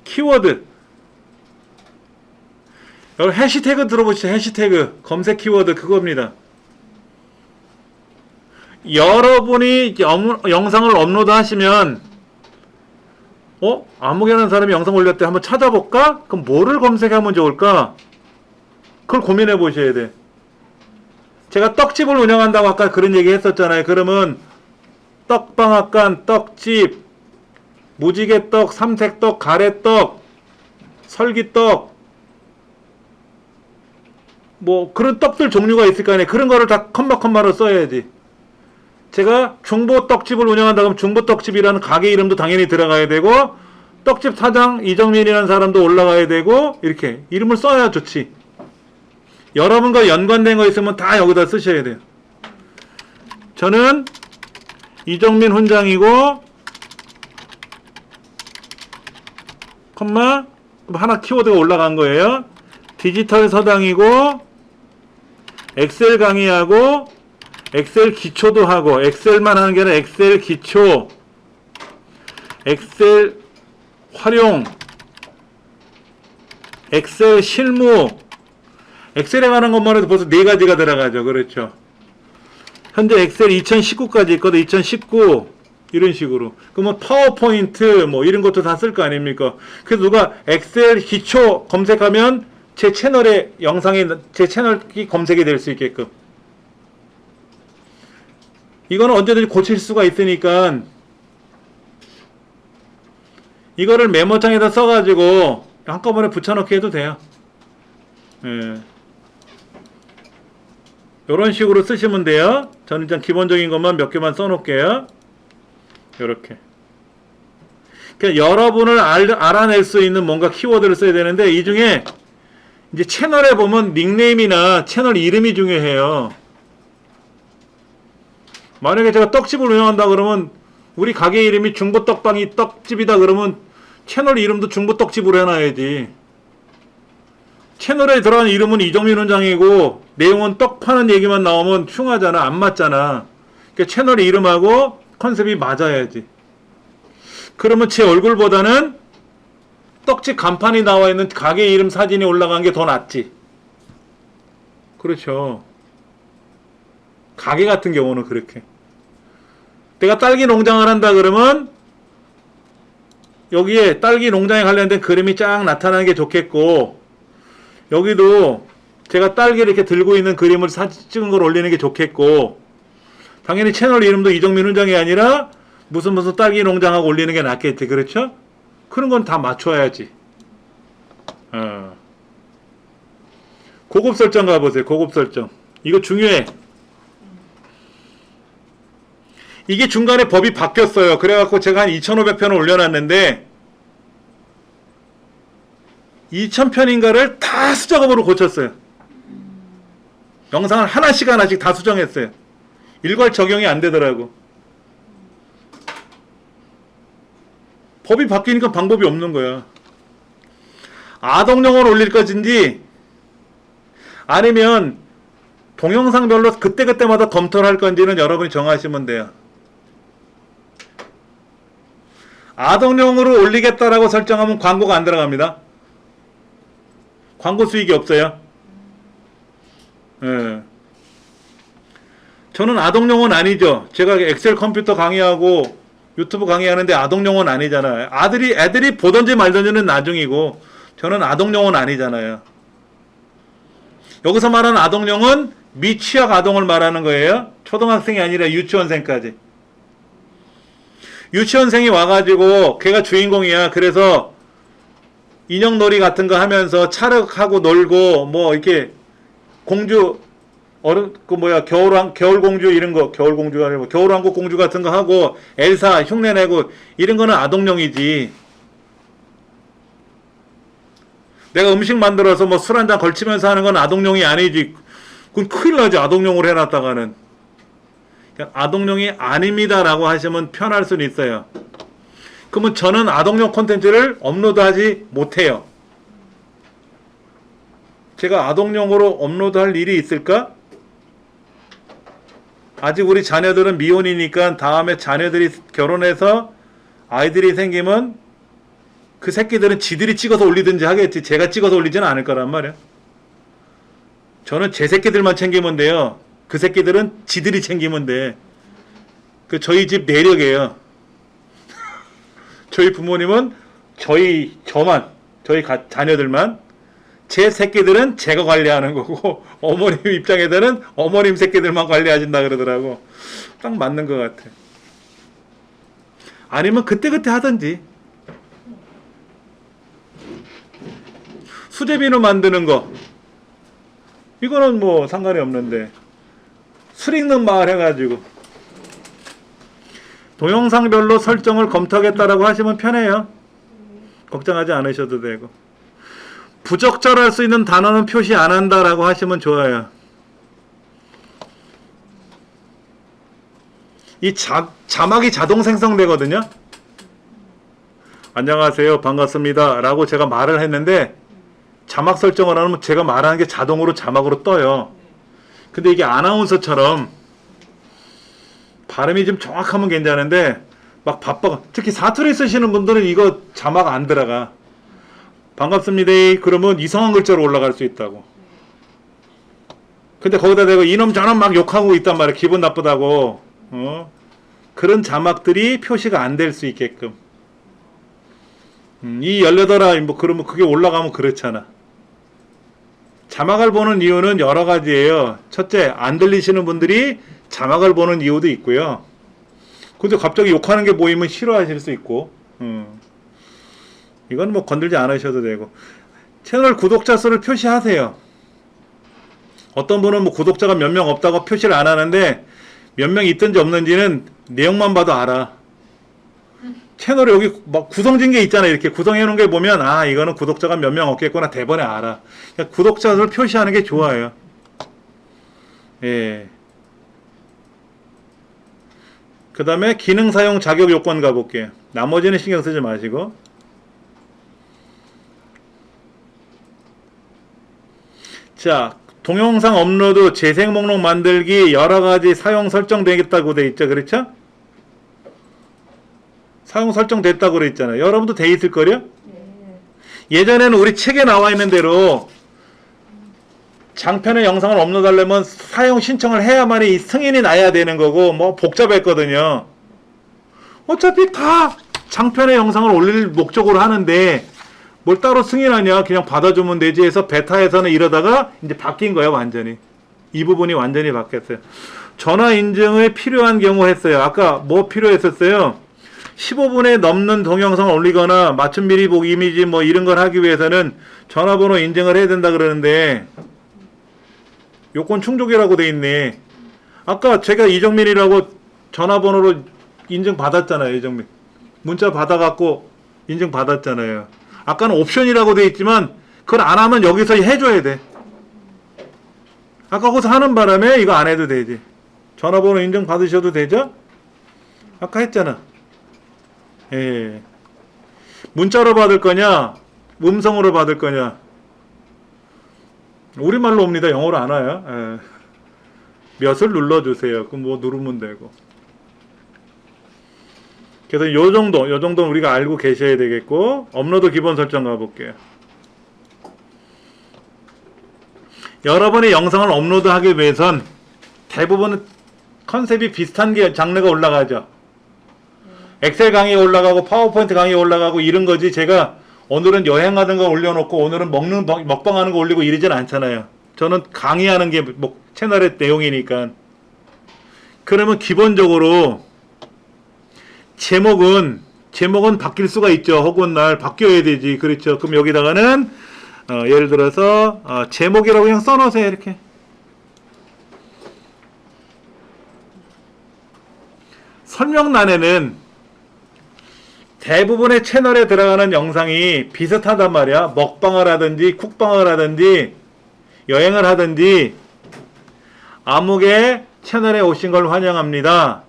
키워드. 여러분 해시태그 들어보시죠. 해시태그. 검색 키워드 그겁니다. 여러분이 영상을 업로드 하시면 아무개라는 사람이 영상 올렸대 한번 찾아볼까? 그럼 뭐를 검색하면 좋을까? 그걸 고민해 보셔야 돼. 제가 떡집을 운영한다고 아까 그런 얘기 했었잖아요. 그러면 떡방앗간, 떡집, 무지개떡, 삼색떡, 가래떡, 설기떡 뭐 그런 떡들 종류가 있을 거 아니에요. 그런 거를 다 컴마로 써야지. 제가 중보떡집을 운영한다 그러면 중보떡집이라는 가게 이름도 당연히 들어가야 되고 떡집 사장 이정민이라는 사람도 올라가야 되고 이렇게 이름을 써야 좋지. 여러분과 연관된 거 있으면 다 여기다 쓰셔야 돼요. 저는 이정민 훈장이고 컴마 하나 키워드가 올라간 거예요. 디지털 서당이고 엑셀 강의하고 엑셀 기초도 하고 엑셀만 하는 게 아니라 엑셀 기초 엑셀 활용 엑셀 실무 엑셀에 관한 것만 해도 벌써 4가지가 들어가죠. 그렇죠. 현재 엑셀 2019까지 있거든. 2019 이런 식으로. 그러면 파워포인트 뭐 이런 것도 다 쓸 거 아닙니까? 그래서 누가 엑셀 기초 검색하면 제 채널에 영상에 제 채널이 검색이 될 수 있게끔. 이거는 언제든지 고칠 수가 있으니까 이거를 메모장에다 써가지고 한꺼번에 붙여넣기 해도 돼요. 예. 이런 식으로 쓰시면 돼요. 저는 일단 기본적인 것만 몇 개만 써놓을게요. 이렇게. 그러니까 여러분을 알아낼 수 있는 뭔가 키워드를 써야 되는데 이 중에 이제 채널에 보면 닉네임이나 채널 이름이 중요해요. 만약에 제가 떡집을 운영한다 그러면 우리 가게 이름이 중보떡방이 떡집이다 그러면 채널 이름도 중보떡집으로 해놔야지. 채널에 들어간 이름은 이정민 원장이고 내용은 떡 파는 얘기만 나오면 흉하잖아. 안 맞잖아. 그러니까 채널 이름하고 컨셉이 맞아야지. 그러면 제 얼굴보다는 떡집 간판이 나와 있는 가게 이름 사진이 올라간 게 더 낫지. 그렇죠. 가게 같은 경우는 그렇게. 내가 딸기 농장을 한다 그러면 여기에 딸기 농장에 관련된 그림이 쫙 나타나는 게 좋겠고 여기도 제가 딸기를 이렇게 들고 있는 그림을 사진 찍은 걸 올리는 게 좋겠고 당연히 채널 이름도 이정민 훈장이 아니라 무슨 딸기 농장하고 올리는 게 낫겠지. 그렇죠? 그런 건 다 맞춰야지. 고급 설정 가보세요. 고급 설정. 이거 중요해. 이게 중간에 법이 바뀌었어요. 그래갖고 제가 한 2,500편을 올려놨는데 2,000편인가를 다 수작업으로 고쳤어요. 영상을 하나씩 다 수정했어요. 일괄 적용이 안 되더라고. 법이 바뀌니까 방법이 없는 거야. 아동용어를 올릴 것인지 아니면 동영상별로 그때그때마다 검토를 할 건지는 여러분이 정하시면 돼요. 아동용으로 올리겠다라고 설정하면 광고가 안 들어갑니다. 광고 수익이 없어요. 예. 저는 아동용어는 아니죠. 제가 엑셀 컴퓨터 강의하고 유튜브 강의하는데 아동용어는 아니잖아요. 애들이 보던지 말던지는 나중이고 저는 아동용어는 아니잖아요. 여기서 말하는 아동용은 미취학 아동을 말하는 거예요. 초등학생이 아니라 유치원생까지. 유치원생이 와가지고 걔가 주인공이야. 그래서 인형놀이 같은 거 하면서 차력하고 놀고 뭐 이렇게 공주 겨울공주 이런 거, 겨울공주가 아니고 겨울왕국 공주 같은 거 하고 엘사 흉내내고 이런 거는 아동용이지. 내가 음식 만들어서 뭐 술 한잔 걸치면서 하는 건 아동용이 아니지. 그건 큰일 나지. 아동용으로 해놨다가는. 아동용이 아닙니다라고 하시면 편할 수는 있어요. 그러면 저는 아동용 콘텐츠를 업로드하지 못해요. 제가 아동용으로 업로드할 일이 있을까? 아직 우리 자녀들은 미혼이니까 다음에 자녀들이 결혼해서 아이들이 생기면 그 새끼들은 지들이 찍어서 올리든지 하겠지. 제가 찍어서 올리지는 않을 거란 말이야. 저는 제 새끼들만 챙기면 돼요. 그 새끼들은 지들이 챙기면 돼. 그 저희 집 내력이에요. 저희 부모님은 저희 자녀들만, 제 새끼들은 제가 관리하는 거고 어머님 입장에서는 어머님 새끼들만 관리하신다 그러더라고. 딱 맞는 것 같아. 아니면 그때그때 하든지. 수제비누 만드는 거 이거는 뭐 상관이 없는데 술 읽는 마을 해가지고 동영상별로 설정을 검토하겠다라고 하시면 편해요. 걱정하지 않으셔도 되고. 부적절할 수 있는 단어는 표시 안 한다라고 하시면 좋아요. 이 자막이 자동 생성되거든요. 안녕하세요, 반갑습니다 라고 제가 말을 했는데 자막 설정을 하면 제가 말하는 게 자동으로 자막으로 떠요. 근데 이게 아나운서처럼 발음이 좀 정확하면 괜찮은데 막 바빠가, 특히 사투리 쓰시는 분들은 이거 자막 안 들어가. 반갑습니다 그러면 이상한 글자로 올라갈 수 있다고. 근데 거기다 대고 이놈 저놈 막 욕하고 있단 말이야. 기분 나쁘다고. 그런 자막들이 표시가 안 될 수 있게끔. 이 18아 뭐 그러면 그게 올라가면 그렇잖아. 자막을 보는 이유는 여러 가지예요. 첫째, 안 들리시는 분들이 자막을 보는 이유도 있고요. 근데 갑자기 욕하는 게 보이면 싫어하실 수 있고. 이건 뭐 건들지 않으셔도 되고. 채널 구독자 수를 표시하세요. 어떤 분은 뭐 구독자가 몇 명 없다고 표시를 안 하는데 몇 명 있든지 없는지는 내용만 봐도 알아. 채널에 여기 막 구성진 게 있잖아. 이렇게 구성해 놓은 게 보면 아 이거는 구독자가 몇 명 없겠구나 대번에 알아. 그러니까 구독자 수를 표시하는 게 좋아요. 예. 그 다음에 기능 사용 자격 요건 가볼게요. 나머지는 신경 쓰지 마시고. 자, 동영상 업로드, 재생 목록 만들기, 여러가지 사용 설정되겠다고 돼 있죠. 그렇죠? 사용 설정됐다고 그래 있잖아요. 여러분도 돼 있을 거요? 예전에는 우리 책에 나와 있는 대로 장편의 영상을 업로드하려면 사용 신청을 해야만이 승인이 나야 되는 거고 뭐 복잡했거든요. 어차피 다 장편의 영상을 올릴 목적으로 하는데 뭘 따로 승인하냐, 그냥 받아주면 되지 해서 베타에서는 이러다가 이제 바뀐 거예요. 완전히 이 부분이 완전히 바뀌었어요. 전화 인증에 필요한 경우 했어요. 아까 뭐 필요했었어요? 15분에 넘는 동영상을 올리거나 맞춤 미리 보기 이미지 뭐 이런 걸 하기 위해서는 전화번호 인증을 해야 된다 그러는데 요건 충족이라고 돼 있네. 아까 제가 이정민이라고 전화번호로 인증 받았잖아요. 이정민 문자 받아갖고 인증 받았잖아요. 아까는 옵션이라고 돼 있지만 그걸 안 하면 여기서 해줘야 돼. 아까 거기서 하는 바람에 이거 안 해도 되지. 전화번호 인증 받으셔도 되죠? 아까 했잖아. 예. 문자로 받을 거냐, 음성으로 받을 거냐. 우리말로 옵니다. 영어로 안 와요. 예. 몇을 눌러주세요. 그럼 뭐 누르면 되고. 그래서 요 정도는 우리가 알고 계셔야 되겠고, 업로드 기본 설정 가볼게요. 여러분의 영상을 업로드하기 위해선 대부분 컨셉이 비슷한 게 장르가 올라가죠. 엑셀 강의 올라가고 파워포인트 강의 올라가고 이런 거지, 제가 오늘은 여행하는 거 올려놓고 오늘은 먹방하는 거 올리고 이러진 않잖아요. 저는 강의하는 게 채널의 내용이니까. 그러면 기본적으로 제목은 바뀔 수가 있죠. 혹은 날 바뀌어야 되지. 그렇죠. 그럼 여기다가는 예를 들어서 제목이라고 그냥 써놓으세요. 이렇게. 설명란에는 대부분의 채널에 들어가는 영상이 비슷하단 말이야. 먹방을 하든지 쿡방을 하든지 여행을 하든지 아무개 채널에 오신 걸 환영합니다.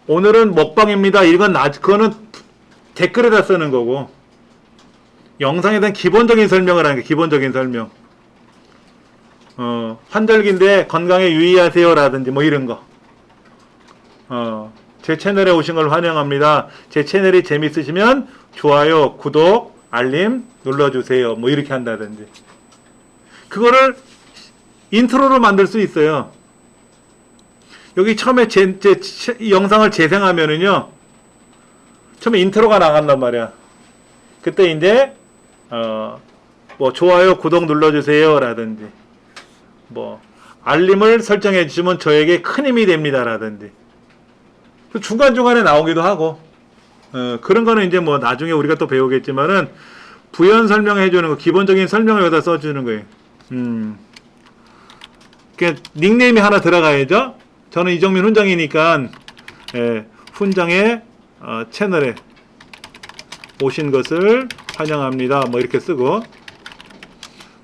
오늘은 먹방입니다. 이건 그거는 댓글에다 쓰는 거고, 영상에 대한 기본적인 설명을 하는 게 기본적인 설명. 환절기인데 건강에 유의하세요 라든지 뭐 이런 거. 제 채널에 오신 걸 환영합니다. 제 채널이 재밌으시면 좋아요, 구독, 알림 눌러주세요. 뭐 이렇게 한다든지. 그거를 인트로로 만들 수 있어요. 여기 처음에 제 영상을 재생하면은요, 처음에 인트로가 나간단 말이야. 그때 이제 뭐 좋아요, 구독 눌러주세요 라든지 뭐 알림을 설정해 주시면 저에게 큰 힘이 됩니다 라든지 중간중간에 나오기도 하고, 그런 거는 이제 뭐 나중에 우리가 또 배우겠지만은 부연 설명해 주는 거, 기본적인 설명을 여기다 써주는 거예요. 그러니까 닉네임이 하나 들어가야죠. 저는 이정민 훈장이니까, 훈장의 채널에 오신 것을 환영합니다. 뭐 이렇게 쓰고,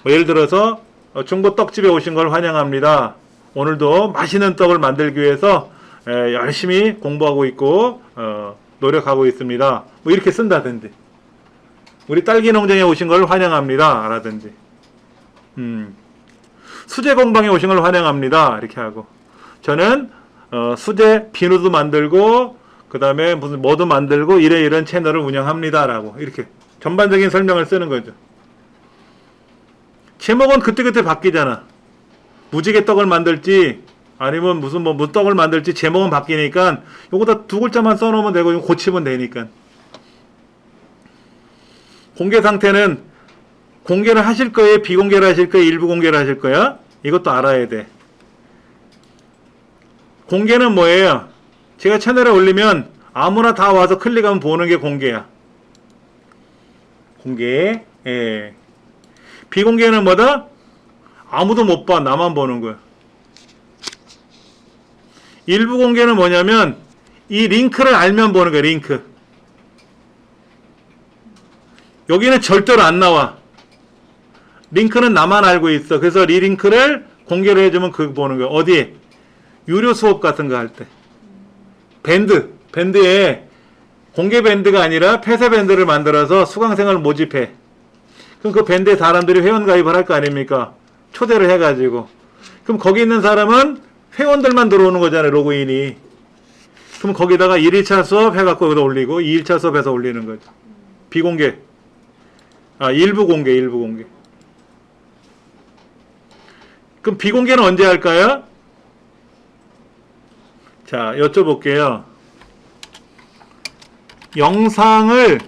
뭐 예를 들어서 중부 떡집에 오신 걸 환영합니다. 오늘도 맛있는 떡을 만들기 위해서 열심히 공부하고 있고 노력하고 있습니다. 뭐 이렇게 쓴다든지, 우리 딸기 농장에 오신 걸 환영합니다 라든지, 수제 공방에 오신 걸 환영합니다 이렇게 하고, 저는 수제 비누도 만들고 그 다음에 무슨 뭐도 만들고 이런 채널을 운영합니다 라고 이렇게 전반적인 설명을 쓰는 거죠. 제목은 그때그때 바뀌잖아. 무지개 떡을 만들지 아니면 무슨 무떡을 만들지 제목은 바뀌니까 요거다 두 글자만 써놓으면 되고 이거 고치면 되니까. 공개 상태는 공개를 하실 거예요? 비공개를 하실 거예요? 일부 공개를 하실 거야? 이것도 알아야 돼. 공개는 뭐예요? 제가 채널에 올리면 아무나 다 와서 클릭하면 보는 게 공개야. 공개. 예. 비공개는 뭐다? 아무도 못 봐. 나만 보는 거야. 일부 공개는 뭐냐면 이 링크를 알면 보는 거야. 링크. 여기는 절대로 안 나와. 링크는 나만 알고 있어. 그래서 이 링크를 공개를 해주면 그거 보는 거야. 어디에? 유료 수업 같은 거 할 때. 밴드에 공개 밴드가 아니라 폐쇄 밴드를 만들어서 수강생을 모집해. 그럼 그 밴드에 사람들이 회원 가입을 할 거 아닙니까? 초대를 해가지고. 그럼 거기 있는 사람은 회원들만 들어오는 거잖아요. 로그인이. 그럼 거기다가 1일차 수업 해갖고 여기다 올리고 2일차 수업해서 올리는 거죠. 비공개. 일부 공개. 그럼 비공개는 언제 할까요? 자, 여쭤볼게요. 영상을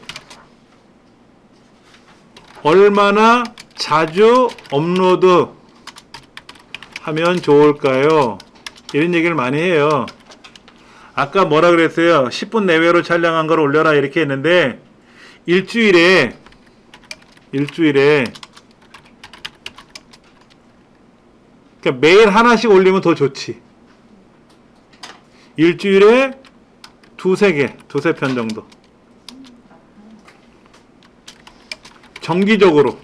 얼마나 자주 업로드 하면 좋을까요? 이런 얘기를 많이 해요. 아까 뭐라 그랬어요? 10분 내외로 촬영한 걸 올려라 이렇게 했는데 일주일에 그러니까 매일 하나씩 올리면 더 좋지. 일주일에 두세 편 정도. 정기적으로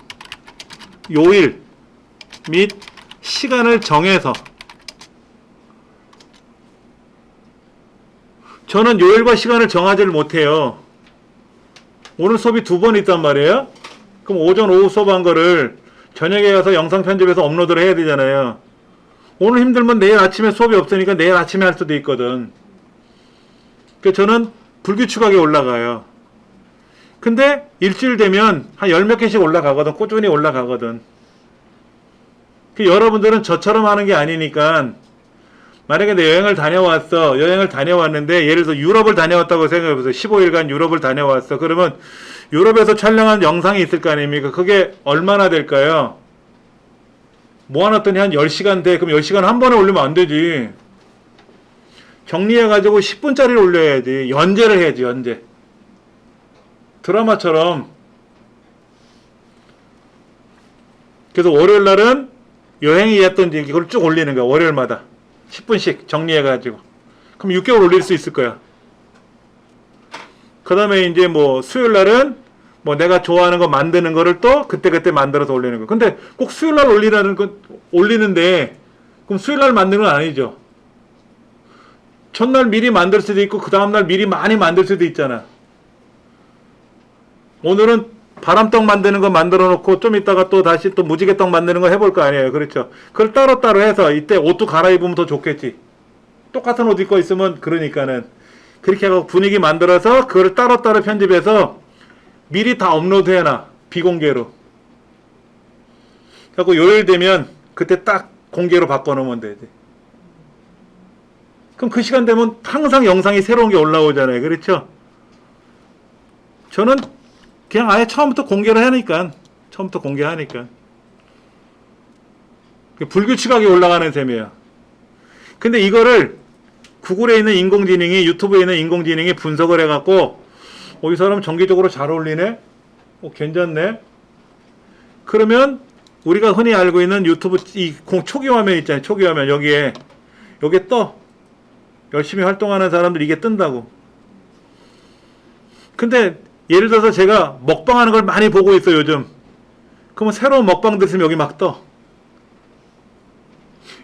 요일 및 시간을 정해서 저는 요일과 시간을 정하지를 못해요. 오늘 수업이 2번 있단 말이에요. 그럼 오전 오후 수업한 거를 저녁에 가서 영상 편집해서 업로드를 해야 되잖아요. 오늘 힘들면 내일 아침에 수업이 없으니까 내일 아침에 할 수도 있거든. 그래서 저는 불규칙하게 올라가요. 근데 일주일 되면 한 10몇 개씩 올라가거든. 꾸준히 올라가거든. 여러분들은 저처럼 하는 게 아니니까, 만약에 내 여행을 다녀왔어. 여행을 다녀왔는데 예를 들어 유럽을 다녀왔다고 생각해보세요. 15일간 유럽을 다녀왔어. 그러면 유럽에서 촬영한 영상이 있을 거 아닙니까? 그게 얼마나 될까요? 모아놨더니 한 10시간 돼. 그럼 10시간 한 번에 올리면 안 되지. 정리해가지고 10분짜리를 올려야지. 연재를 해야지, 연재. 드라마처럼. 그래서 월요일 날은 여행이 했던지 이걸 쭉 올리는 거야. 월요일마다 10분씩 정리해가지고. 그럼 6개월 올릴 수 있을 거야. 그 다음에 이제 뭐 수요일 날은 뭐 내가 좋아하는 거 만드는 거를 또 그때그때 만들어서 올리는 거. 근데 꼭 수요일 날 올리는데 그럼 수요일 날 만드는 건 아니죠. 첫날 미리 만들 수도 있고 그 다음날 미리 많이 만들 수도 있잖아. 오늘은 바람떡 만드는 거 만들어 놓고 좀 이따가 또 다시 또 무지개떡 만드는 거 해볼 거 아니에요. 그렇죠? 그걸 따로따로 해서 이때 옷도 갈아입으면 더 좋겠지. 똑같은 옷 입고 있으면 그러니까는 그렇게 하고 분위기 만들어서 그걸 따로따로 편집해서 미리 다 업로드 해놔. 비공개로. 그래서 요일 되면 그때 딱 공개로 바꿔놓으면 되지. 그럼 그 시간 되면 항상 영상이 새로운 게 올라오잖아요. 그렇죠? 저는 그냥 아예 처음부터 공개를 하니까. 처음부터 공개하니까. 불규칙하게 올라가는 셈이에요. 근데 이거를 구글에 있는 인공지능이, 유튜브에 있는 인공지능이 분석을 해갖고 이 사람 정기적으로 잘 어울리네? 괜찮네? 그러면 우리가 흔히 알고 있는 유튜브 이 초기 화면 있잖아요. 초기 화면 여기에 떠. 열심히 활동하는 사람들 이게 뜬다고. 근데 예를 들어서 제가 먹방하는 걸 많이 보고 있어요, 요즘. 그러면 새로운 먹방들 있으면 여기 막 떠.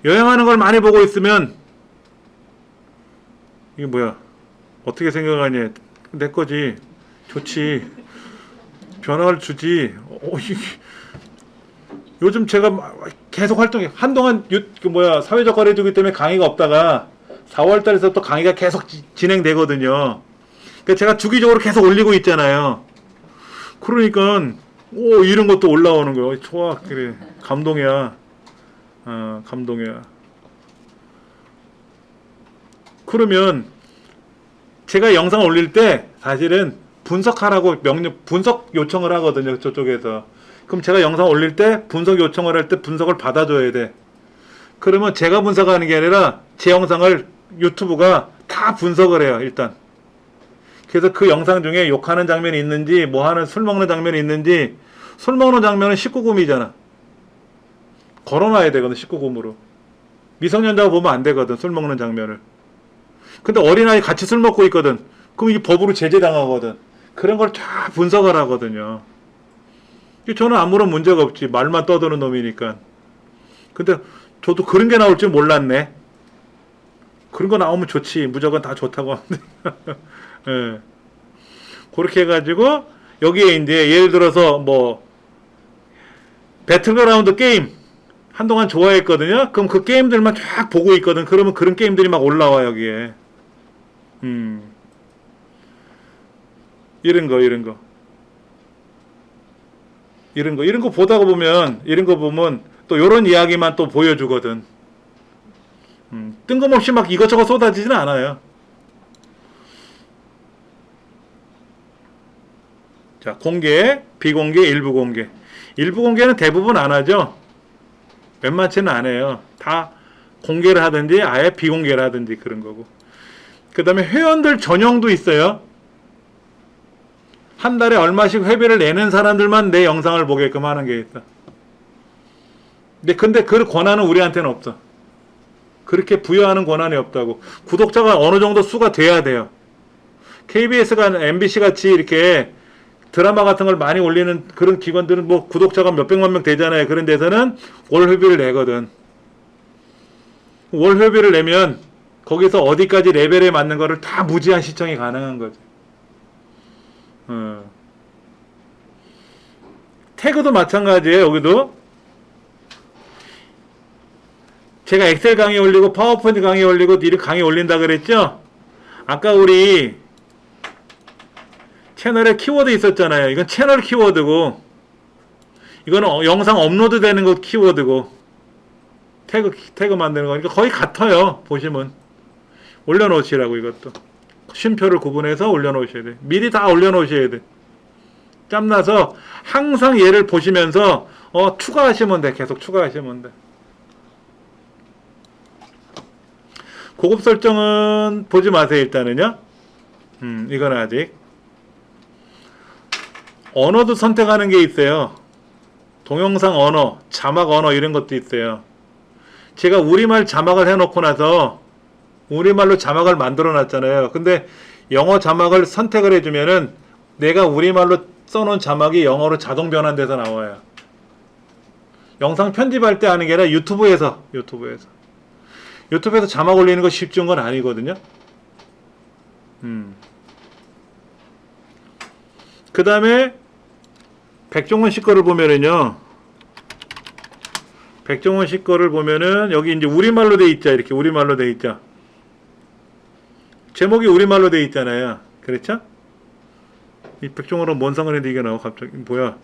여행하는 걸 많이 보고 있으면 이게 뭐야? 어떻게 생각하냐? 내 거지. 좋지. 변화를 주지. 요즘 제가 계속 활동해. 한동안 사회적 거리두기 때문에 강의가 없다가 4월달에서 또 강의가 계속 진행되거든요. 그러니까 제가 주기적으로 계속 올리고 있잖아요. 그러니까 이런 것도 올라오는 거예요. 좋아. 그래. 감동이야. 감동이야. 그러면 제가 영상 올릴 때 사실은 분석하라고 분석 요청을 하거든요. 저쪽에서. 그럼 제가 영상 올릴 때 분석 요청을 할 때 분석을 받아줘야 돼. 그러면 제가 분석하는 게 아니라 제 영상을 유튜브가 다 분석을 해요. 일단. 그래서 그 영상 중에 욕하는 장면이 있는지 뭐 하는 술 먹는 장면이 있는지, 술 먹는 장면은 19금이잖아. 걸어놔야 되거든. 19금으로. 미성년자가 보면 안 되거든. 술 먹는 장면을. 근데 어린아이 같이 술 먹고 있거든. 그럼 이게 법으로 제재당하거든. 그런 걸 다 분석을 하거든요. 저는 아무런 문제가 없지. 말만 떠드는 놈이니까. 근데 저도 그런 게 나올 줄 몰랐네. 그런 거 나오면 좋지. 무조건 다 좋다고 하는데. 예. 그렇게 해가지고 여기에 이제 예를 들어서 뭐 배틀그라운드 게임 한동안 좋아했거든요. 그럼 그 게임들만 쫙 보고 있거든. 그러면 그런 게임들이 막 올라와 여기에. 이런 거 보다가 보면 또 요런 이야기만 또 보여주거든. 뜬금없이 막 이것저것 쏟아지진 않아요. 자, 공개, 비공개, 일부 공개. 일부 공개는 대부분 안 하죠. 웬만치는 안 해요. 다 공개를 하든지 아예 비공개를 하든지 그런 거고. 그 다음에 회원들 전용도 있어요. 한 달에 얼마씩 회비를 내는 사람들만 내 영상을 보게끔 하는 게 있어. 근데 그 권한은 우리한테는 없어. 그렇게 부여하는 권한이 없다고. 구독자가 어느 정도 수가 돼야 돼요. KBS가 MBC 같이 이렇게 드라마 같은 걸 많이 올리는 그런 기관들은 뭐 구독자가 몇백만 명 되잖아요. 그런 데서는 월 회비를 내거든. 월 회비를 내면 거기서 어디까지 레벨에 맞는 거를 다 무제한 시청이 가능한 거죠. 태그도 마찬가지예요. 여기도 제가 엑셀 강의 올리고 파워포인트 강의 올리고 이렇게 강의 올린다 그랬죠. 아까 우리 채널에 키워드 있었잖아요. 이건 채널 키워드고, 이거는 영상 업로드 되는 것 키워드고, 태그 만드는 거니까 거의 같아요. 보시면 올려놓으시라고. 이것도 쉼표를 구분해서 올려놓으셔야 돼. 미리 다 올려놓으셔야 돼. 짬나서 항상 얘를 보시면서 추가하시면 돼. 계속 추가하시면 돼. 고급 설정은 보지 마세요. 일단은요. 이건 아직. 언어도 선택하는 게 있어요. 동영상 언어, 자막 언어 이런 것도 있어요. 제가 우리말 자막을 해놓고 나서 우리말로 자막을 만들어 놨잖아요. 근데 영어 자막을 선택을 해주면은 내가 우리말로 써놓은 자막이 영어로 자동 변환돼서 나와요. 영상 편집할 때 하는 게 아니라 유튜브에서 자막 올리는 거 쉽지 건 아니거든요. 그 다음에 백종원 씨 거를 보면은요, 백종원 씨 거를 보면은 여기 이제 우리말로 돼 있죠. 이렇게 우리말로 돼 있죠. 제목이 우리말로 돼 있잖아요. 그렇죠? 이 백종원은 뭔 상관인데 이게 나와 갑자기. 뭐야?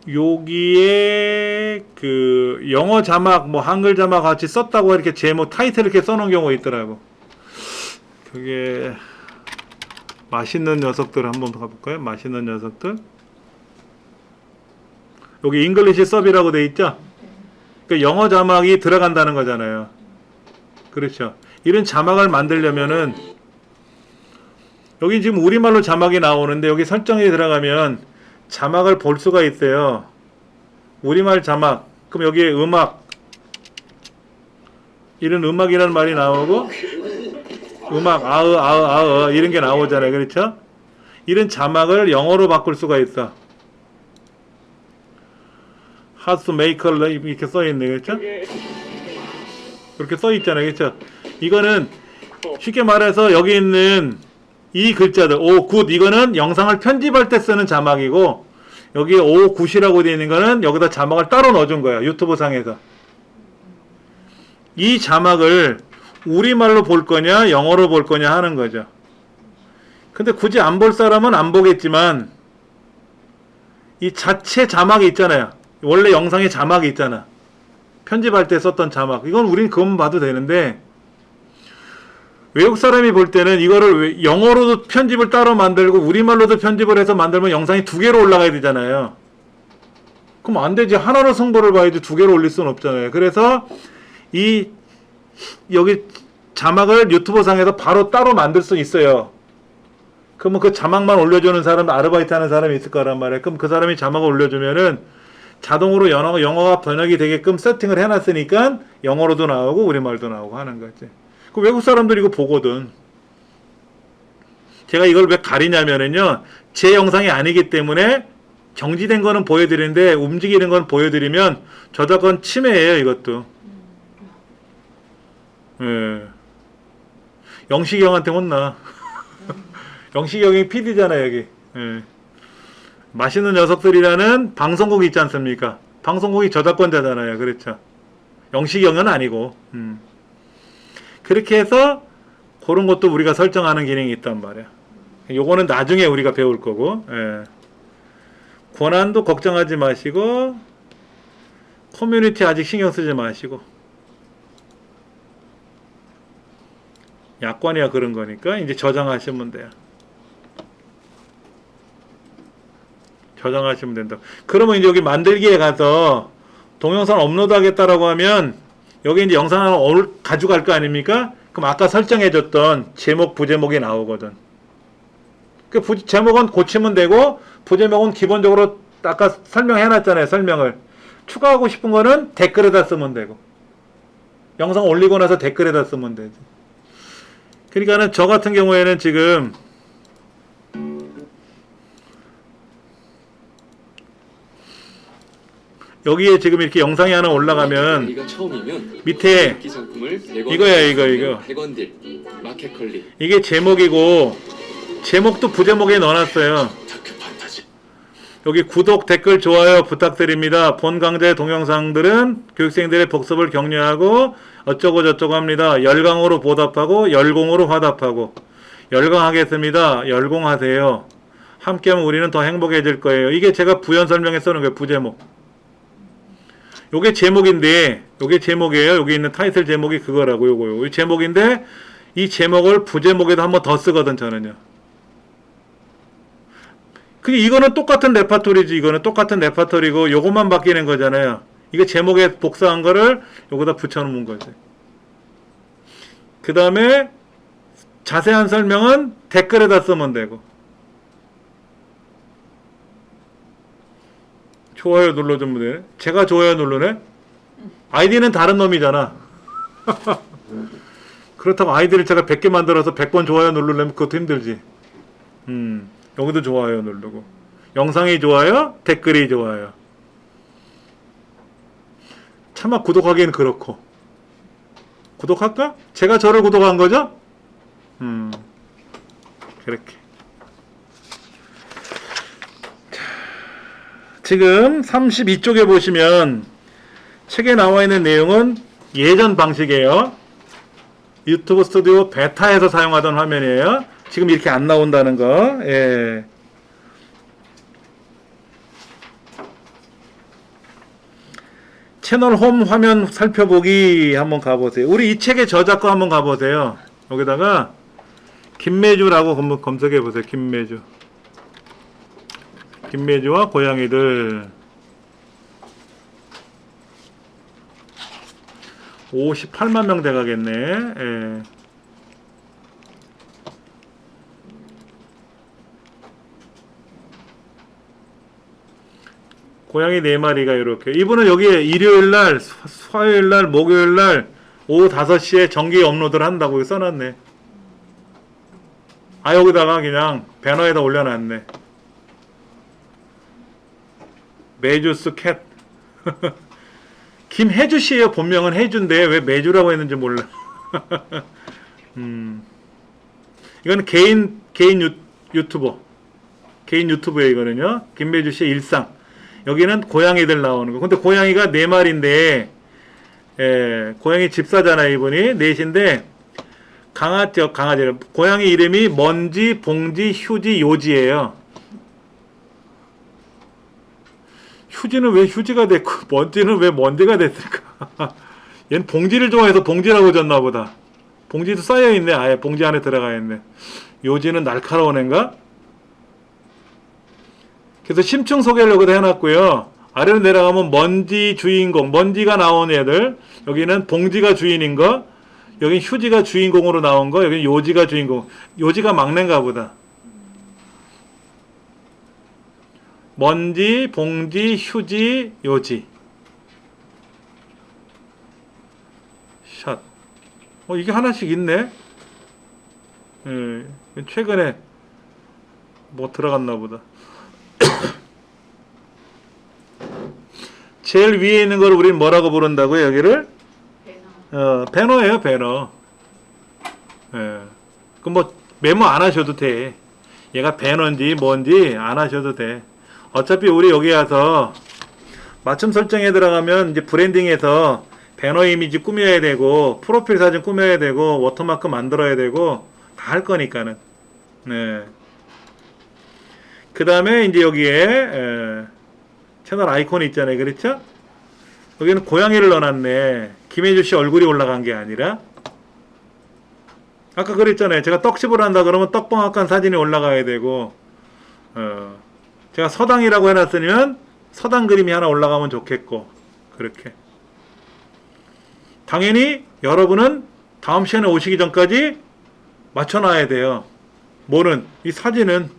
여기에 그 영어 자막 뭐 한글 자막 같이 썼다고 이렇게 제목 타이틀 이렇게 써놓은 경우가 있더라고. 그게 맛있는 녀석들 한번 가볼까요? 맛있는 녀석들. 여기 잉글리시 서비라고 돼 있죠? 그 영어 자막이 들어간다는 거잖아요. 그렇죠. 이런 자막을 만들려면은 여기 지금 우리말로 자막이 나오는데 여기 설정에 들어가면 자막을 볼 수가 있어요. 우리말 자막. 그럼 여기에 음악. 이런 음악이라는 말이 나오고 음악 아으 이런 게 나오잖아요. 그렇죠? 이런 자막을 영어로 바꿀 수가 있어. How to make a life 이렇게 써 있네. 그렇죠? 그렇게 써 있잖아요. 그렇죠? 이거는 쉽게 말해서 여기 있는 이 글자들 오 굿 이거는 영상을 편집할 때 쓰는 자막이고 여기에 오 굿이라고 되어 있는 거는 여기다 자막을 따로 넣어준 거야. 유튜브 상에서. 이 자막을 우리말로 볼 거냐 영어로 볼 거냐 하는 거죠. 근데 굳이 안 볼 사람은 안 보겠지만 이 자체 자막이 있잖아요. 원래 영상에 자막이 있잖아. 편집할 때 썼던 자막. 이건 우린 그것만 봐도 되는데 외국 사람이 볼 때는 이거를 영어로도 편집을 따로 만들고 우리말로도 편집을 해서 만들면 영상이 두 개로 올라가야 되잖아요. 그럼 안 되지. 하나로 승부를 봐야지 두 개로 올릴 수는 없잖아요. 그래서 이 여기 자막을 유튜브 상에서 바로 따로 만들 수 있어요. 그러면 그 자막만 올려주는 사람, 아르바이트 하는 사람이 있을 거란 말이에요. 그럼 그 사람이 자막을 올려주면은 자동으로 영어가 번역이 되게끔 세팅을 해놨으니까 영어로도 나오고 우리말도 나오고 하는 거지. 그 외국 사람들이 이거 보거든. 제가 이걸 왜 가리냐면은요, 제 영상이 아니기 때문에 정지된 거는 보여드리는데 움직이는 건 보여드리면 저작권 침해예요, 이것도. 예. 영식이 형한테 혼나. 영식이 형이 PD잖아, 여기. 예. 맛있는 녀석들이라는 방송국이 있지 않습니까? 방송국이 저작권자잖아요. 그렇죠. 영식이 형은 아니고. 그렇게 해서 그런 것도 우리가 설정하는 기능이 있단 말이야. 요거는 나중에 우리가 배울 거고. 예. 권한도 걱정하지 마시고 커뮤니티 아직 신경 쓰지 마시고 약관이야 그런 거니까 이제 저장하시면 돼요. 저장하시면 된다. 그러면 이제 여기 만들기에 가서 동영상 업로드 하겠다라고 하면 여기 이제 영상을 가져갈 거 아닙니까? 그럼 아까 설정해줬던 제목, 부제목이 나오거든. 그 제목은 고치면 되고 부제목은 기본적으로 아까 설명해놨잖아요. 설명을. 추가하고 싶은 거는 댓글에다 쓰면 되고 영상 올리고 나서 댓글에다 쓰면 되지. 그러니까는 저 같은 경우에는 지금 여기에 지금 이렇게 영상이 하나 올라가면 이가 처음이면 밑에 인기 상품을 100원 이거야, 이거. 100원 딜 마켓컬리 이게 제목이고 제목도 부제목에 넣어놨어요. 다크 판타지 여기 구독, 댓글, 좋아요 부탁드립니다. 본 강좌의 동영상들은 교육생들의 복습을 격려하고 어쩌고 저쩌고 합니다. 열강으로 보답하고 열공으로 화답하고 열강하겠습니다. 열공하세요. 함께하면 우리는 더 행복해질 거예요. 이게 제가 부연 설명에 써놓은 거예요. 부제목. 요게 제목인데 요게 제목이에요. 여기 있는 타이틀 제목이 그거라고 요거 이 제목인데 이 제목을 부제목에도 한번 더 쓰거든 저는요. 근데 이거는 똑같은 레파토리지. 이거는 똑같은 레파토리고 요것만 바뀌는 거잖아요. 이거 제목에 복사한 거를 요거다 붙여놓은 거지. 그 다음에 자세한 설명은 댓글에다 쓰면 되고. 좋아요 눌러주면 되네. 제가 좋아요 누르네. 아이디는 다른 놈이잖아. 그렇다고 아이디를 제가 100개 만들어서 100번 좋아요 누르려면 그것도 힘들지. 여기도 좋아요 누르고. 영상이 좋아요, 댓글이 좋아요. 차마 구독하기는 그렇고. 구독할까? 제가 저를 구독한 거죠? 그렇게. 지금 32쪽에 보시면 책에 나와 있는 내용은 예전 방식이에요. 유튜브 스튜디오 베타에서 사용하던 화면이에요. 지금 이렇게 안 나온다는 거. 예. 채널 홈 화면 살펴보기 한번 가보세요. 우리 이 책의 저작거 한번 가보세요. 여기다가 김매주라고 한번 검색해 보세요. 김매주. 김매주와 고양이들 58만 명 돼가겠네. 예. 고양이 4마리가 이렇게. 이분은 여기에 일요일날, 화요일날, 목요일날 오후 5시에 정기 업로드를 한다고 써놨네. 아, 여기다가 그냥 배너에다 올려놨네. 매주스 캣. 김혜주씨예요. 본명은 혜주인데 왜 매주라고 했는지 몰라. 이거는 개인 유튜버. 개인 유튜브예요. 이거는요. 김매주씨의 일상. 여기는 고양이들 나오는 거. 근데 고양이가 4마리인데 고양이 집사잖아요. 이분이 넷인데 강아지. 고양이 이름이 먼지, 봉지, 휴지, 요지예요. 휴지는 왜 휴지가 됐고 먼지는 왜 먼지가 됐을까? 얘는 봉지를 좋아해서 봉지라고 졌나 보다. 봉지도 쌓여있네. 아예 봉지 안에 들어가 있네. 요지는 날카로운 애인가? 그래서 심층 소개를 여기다 해놨고요. 아래로 내려가면 먼지 주인공, 먼지가 나온 애들. 여기는 봉지가 주인인 거. 여긴 휴지가 주인공으로 나온 거. 여기는 요지가 주인공. 요지가 막내인가 보다. 먼지, 봉지, 휴지, 요지. 샷. 이게 하나씩 있네. 예, 최근에 뭐 들어갔나 보다. 제일 위에 있는 걸 우리는 뭐라고 부른다고요, 여기를? 배너. 배너예요, 배너. 예. 그럼 뭐 메모 안 하셔도 돼. 얘가 배너인지 뭔지 안 하셔도 돼. 어차피 우리 여기 와서 맞춤 설정에 들어가면 이제 브랜딩에서 배너 이미지 꾸며야 되고 프로필 사진 꾸며야 되고 워터마크 만들어야 되고 다 할 거니까는. 네. 그 다음에 이제 여기에 채널 아이콘이 있잖아요. 그렇죠? 여기는 고양이를 넣어놨네. 김혜주 씨 얼굴이 올라간 게 아니라. 아까 그랬잖아요. 제가 떡집을 한다 그러면 떡방앗간 사진이 올라가야 되고 제가 서당이라고 해놨으면 서당 그림이 하나 올라가면 좋겠고 그렇게. 당연히 여러분은 다음 시간에 오시기 전까지 맞춰놔야 돼요. 뭐는? 이 사진은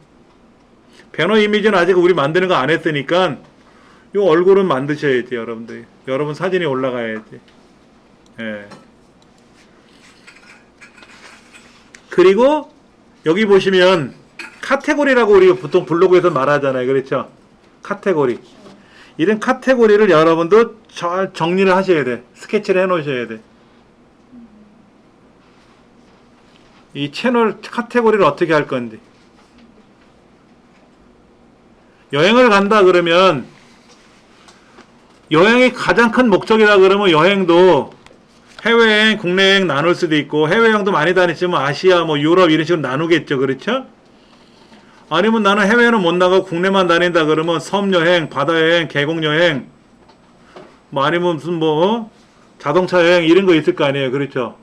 배너 이미지는 아직 우리 만드는 거 안 했으니까 이 얼굴은 만드셔야지. 여러분들 여러분 사진이 올라가야지. 예. 그리고 여기 보시면 카테고리라고 우리 보통 블로그에서 말하잖아요. 그렇죠? 카테고리. 이런 카테고리를 여러분도 잘 정리를 하셔야 돼. 스케치를 해 놓으셔야 돼. 이 채널 카테고리를 어떻게 할 건지. 여행을 간다 그러면 여행이 가장 큰 목적이라 그러면 여행도 해외여행, 국내여행 나눌 수도 있고 해외여행도 많이 다녔지만 아시아, 뭐 유럽 이런 식으로 나누겠죠. 그렇죠? 아니면 나는 해외는 못 나가고 국내만 다닌다 그러면 섬여행, 바다여행, 계곡여행 뭐 아니면 무슨 뭐 자동차 여행 이런 거 있을 거 아니에요. 그렇죠?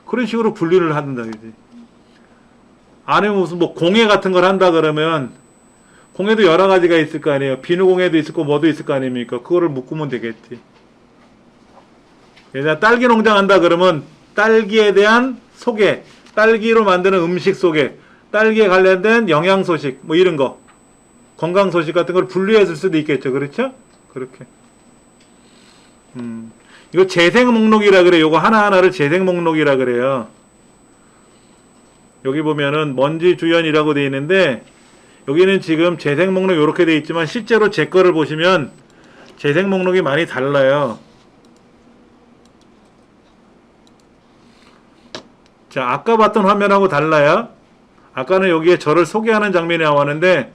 그런 식으로 분류를 한다 그지. 아니면 무슨 뭐 공예 같은 걸 한다 그러면 공예도 여러 가지가 있을 거 아니에요. 비누 공예도 있을 거 뭐도 있을 거 아닙니까? 그거를 묶으면 되겠지. 예를 딸기 농장 한다 그러면 딸기에 대한 소개, 딸기로 만드는 음식 소개, 딸기에 관련된 영양 소식 뭐 이런 거, 건강 소식 같은 걸 분류했을 수도 있겠죠. 그렇죠? 그렇게. 이거 재생 목록이라 그래요. 요거 하나하나를 재생 목록이라 그래요. 여기 보면은 먼지 주연이라고 되어 있는데 여기는 지금 재생 목록 이렇게 되어 있지만 실제로 제 거를 보시면 재생 목록이 많이 달라요. 자, 아까 봤던 화면하고 달라요. 아까는 여기에 저를 소개하는 장면이 나왔는데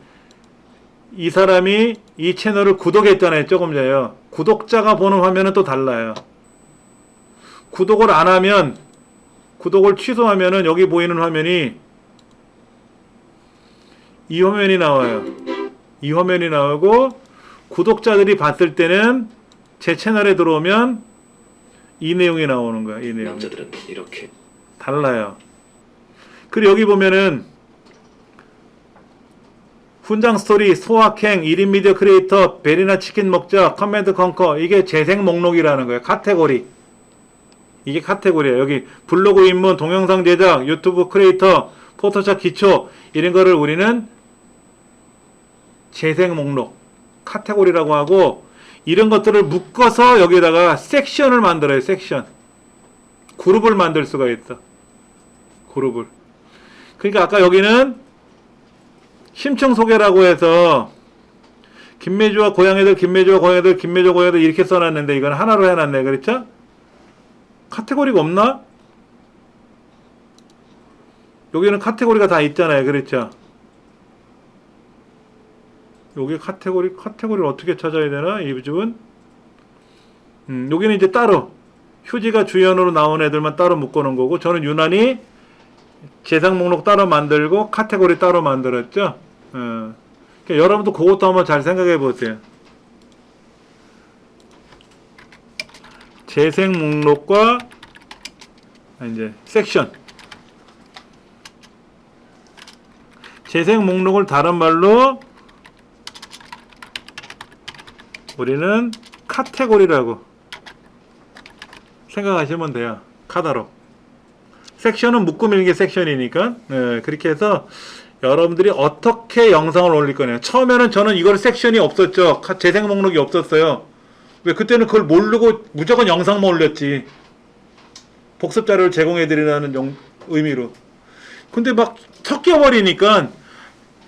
이 사람이 이 채널을 구독했잖아요. 조금 전에요. 구독자가 보는 화면은 또 달라요. 구독을 안 하면, 구독을 취소하면은 여기 보이는 화면이 이 화면이 나와요. 이 화면이 나오고 구독자들이 봤을 때는 제 채널에 들어오면 이 내용이 나오는 거야. 이 내용. 남자들은 이렇게 달라요. 그리고 여기 보면은 훈장 스토리, 소확행, 1인 미디어 크리에이터, 베리나 치킨 먹자, 커맨드 컨커 이게 재생 목록이라는 거예요. 카테고리. 이게 카테고리예요. 여기 블로그 입문, 동영상 제작, 유튜브 크리에이터, 포토샵 기초 이런 거를 우리는 재생 목록, 카테고리라고 하고 이런 것들을 묶어서 여기다가 섹션을 만들어요. 섹션. 그룹을 만들 수가 있어. 그룹을. 그러니까 아까 여기는 심층 소개라고 해서 김매주와 고양이들, 김매주와 고양이들, 김매주 고양이들 이렇게 써놨는데 이건 하나로 해놨네. 그렇죠? 카테고리가 없나? 여기는 카테고리가 다 있잖아요. 그렇죠? 여기 카테고리를 어떻게 찾아야 되나? 이 부분. 여기는 이제 따로 휴지가 주연으로 나온 애들만 따로 묶어놓은 거고 저는 유난히 재생 목록 따로 만들고 카테고리 따로 만들었죠. 그러니까 여러분도 그것도 한번 잘 생각해 보세요. 재생 목록과 이제 섹션. 재생 목록을 다른 말로 우리는 카테고리라고 생각하시면 돼요. 카다로. 섹션은 묶음 일기 섹션이니까 그렇게 해서 여러분들이 어떻게 영상을 올릴 거냐. 처음에는 저는 이걸 섹션이 없었죠. 재생 목록이 없었어요. 왜 그때는 그걸 모르고 무조건 영상만 올렸지. 복습 자료를 제공해 드리라는 의미로. 근데 막 섞여버리니까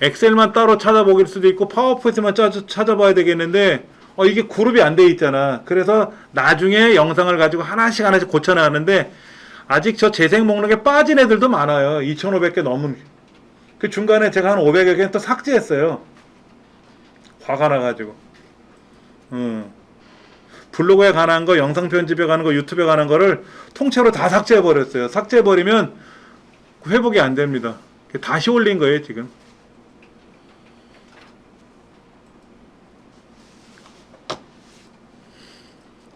엑셀만 따로 찾아보길 수도 있고 파워포인트만 찾아봐야 되겠는데 이게 그룹이 안 돼 있잖아. 그래서 나중에 영상을 가지고 하나씩 고쳐나가는데 아직 저 재생 목록에 빠진 애들도 많아요. 2,500개 넘은. 그 중간에 제가 한 500여 개는 또 삭제했어요. 화가 나가지고. 블로그에 관한 거, 영상 편집에 관한 거, 유튜브에 관한 거를 통째로 다 삭제해버렸어요. 삭제해버리면 회복이 안 됩니다. 다시 올린 거예요, 지금.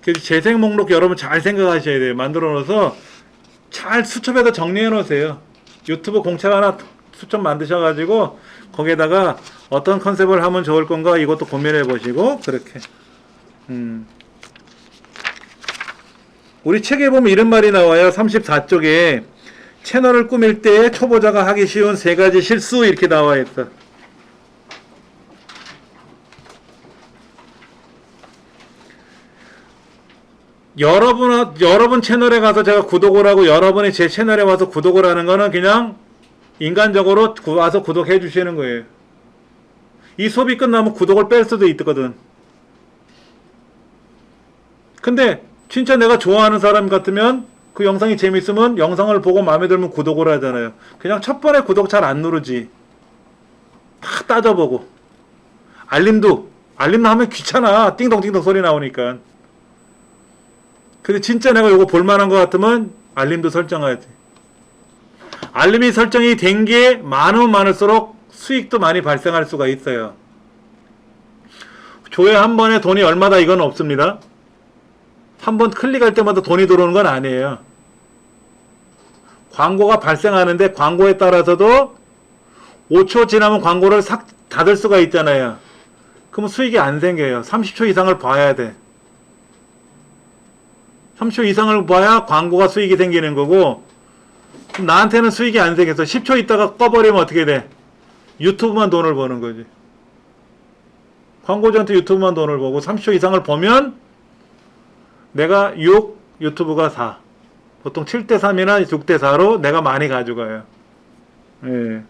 그래서 재생 목록 여러분 잘 생각하셔야 돼요. 만들어 놓아서 잘 수첩에다 정리해 놓으세요. 유튜브 공채 하나 수첩 만드셔가지고 거기에다가 어떤 컨셉을 하면 좋을 건가 이것도 고민해 보시고 그렇게. 우리 책에 보면 이런 말이 나와요. 34쪽에 채널을 꾸밀 때 초보자가 하기 쉬운 3가지 실수 이렇게 나와 있어. 여러분 채널에 가서 제가 구독을 하고 여러분이 제 채널에 와서 구독을 하는 거는 그냥 인간적으로 와서 구독해 주시는 거예요. 이 수업이 끝나면 구독을 뺄 수도 있거든. 근데 진짜 내가 좋아하는 사람 같으면 그 영상이 재밌으면 영상을 보고 마음에 들면 구독을 하잖아요. 그냥 첫 번에 구독 잘 안 누르지. 다 따져보고. 알림도 하면 귀찮아. 띵동띵동 소리 나오니까. 근데 진짜 내가 이거 볼만한 것 같으면 알림도 설정해야지. 알림이 설정이 된 게 많으면 많을수록 수익도 많이 발생할 수가 있어요. 조회 한 번에 돈이 얼마다 이건 없습니다. 한 번 클릭할 때마다 돈이 들어오는 건 아니에요. 광고가 발생하는데 광고에 따라서도 5초 지나면 광고를 싹 닫을 수가 있잖아요. 그러면 수익이 안 생겨요. 30초 이상을 봐야 돼. 30초 이상을 봐야 광고가 수익이 생기는 거고, 나한테는 수익이 안 생겨서 10초 있다가 꺼버리면 어떻게 돼? 유튜브만 돈을 버는 거지. 광고주한테 유튜브만 돈을 벌고 30초 이상을 보면 내가 6, 유튜브가 4. 보통 7대3이나 6대4로 내가 많이 가져가요. 예.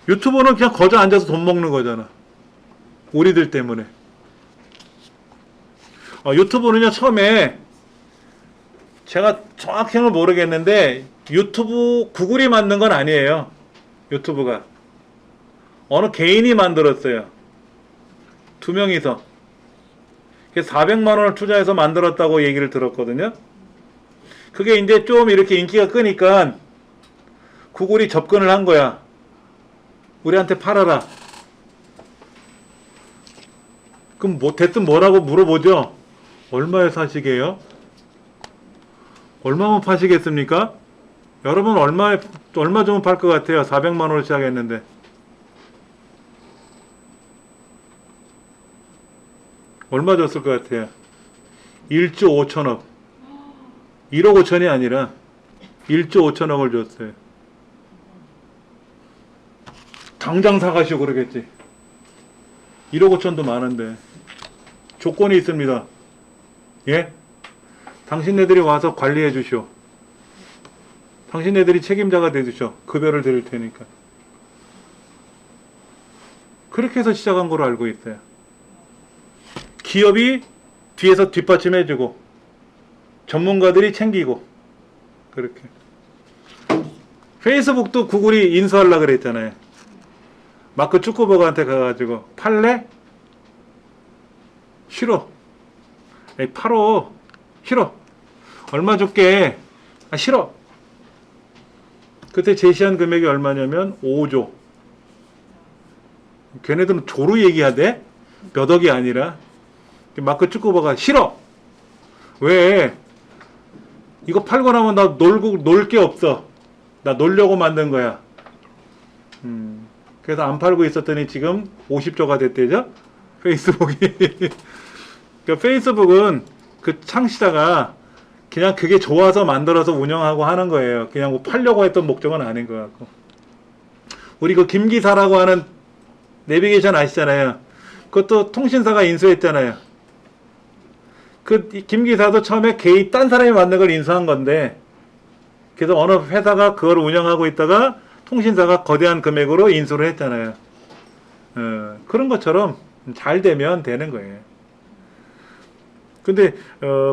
유튜브는 그냥 거저 앉아서 돈 먹는 거잖아. 우리들 때문에. 유튜브는요, 처음에 제가 정확히는 모르겠는데 유튜브 구글이 만든 건 아니에요. 유튜브가 어느 개인이 만들었어요. 2명이서 400만 원을 투자해서 만들었다고 얘기를 들었거든요. 그게 이제 좀 이렇게 인기가 끄니까 구글이 접근을 한 거야. 우리한테 팔아라. 그럼 됐든 뭐라고 물어보죠. 얼마에 사시게요? 얼마면 파시겠습니까? 여러분 얼마 주면 팔 것 같아요? 400만 원을 시작했는데. 얼마 줬을 것 같아요? 1조 5천억. 1억 5천이 아니라 1조 5천억을 줬어요. 당장 사가시오 그러겠지. 1억 5천도 많은데. 조건이 있습니다. 예? 당신네들이 와서 관리해 주시오. 당신네들이 책임자가 돼 주시오. 급여를 드릴 테니까. 그렇게 해서 시작한 걸로 알고 있어요. 기업이 뒤에서 뒷받침해주고 전문가들이 챙기고 그렇게. 페이스북도 구글이 인수하려고 그랬잖아요. 마크 zuckerberg한테 가가지고 팔래? 싫어. 에이, 팔어. 싫어. 얼마 줄게. 아, 싫어. 그때 제시한 금액이 얼마냐면 5조. 걔네들은 조로 얘기하대? 몇 억이 아니라. 마크 zuckerberg가 싫어. 왜? 이거 팔고 나면 나 놀 게 없어. 나 놀려고 만든 거야. 그래서 안 팔고 있었더니 지금 50조가 됐대죠? 페이스북이. 그러니까 페이스북은 그 창시자가 그냥 그게 좋아서 만들어서 운영하고 하는 거예요. 그냥 뭐 팔려고 했던 목적은 아닌 것 같고. 우리 그 김기사라고 하는 내비게이션 아시잖아요. 그것도 통신사가 인수했잖아요. 그 김기사도 처음에 개인 딴 사람이 만든 걸 인수한 건데, 그래서 어느 회사가 그걸 운영하고 있다가 통신사가 거대한 금액으로 인수를 했잖아요. 그런 것처럼 잘 되면 되는 거예요. 근데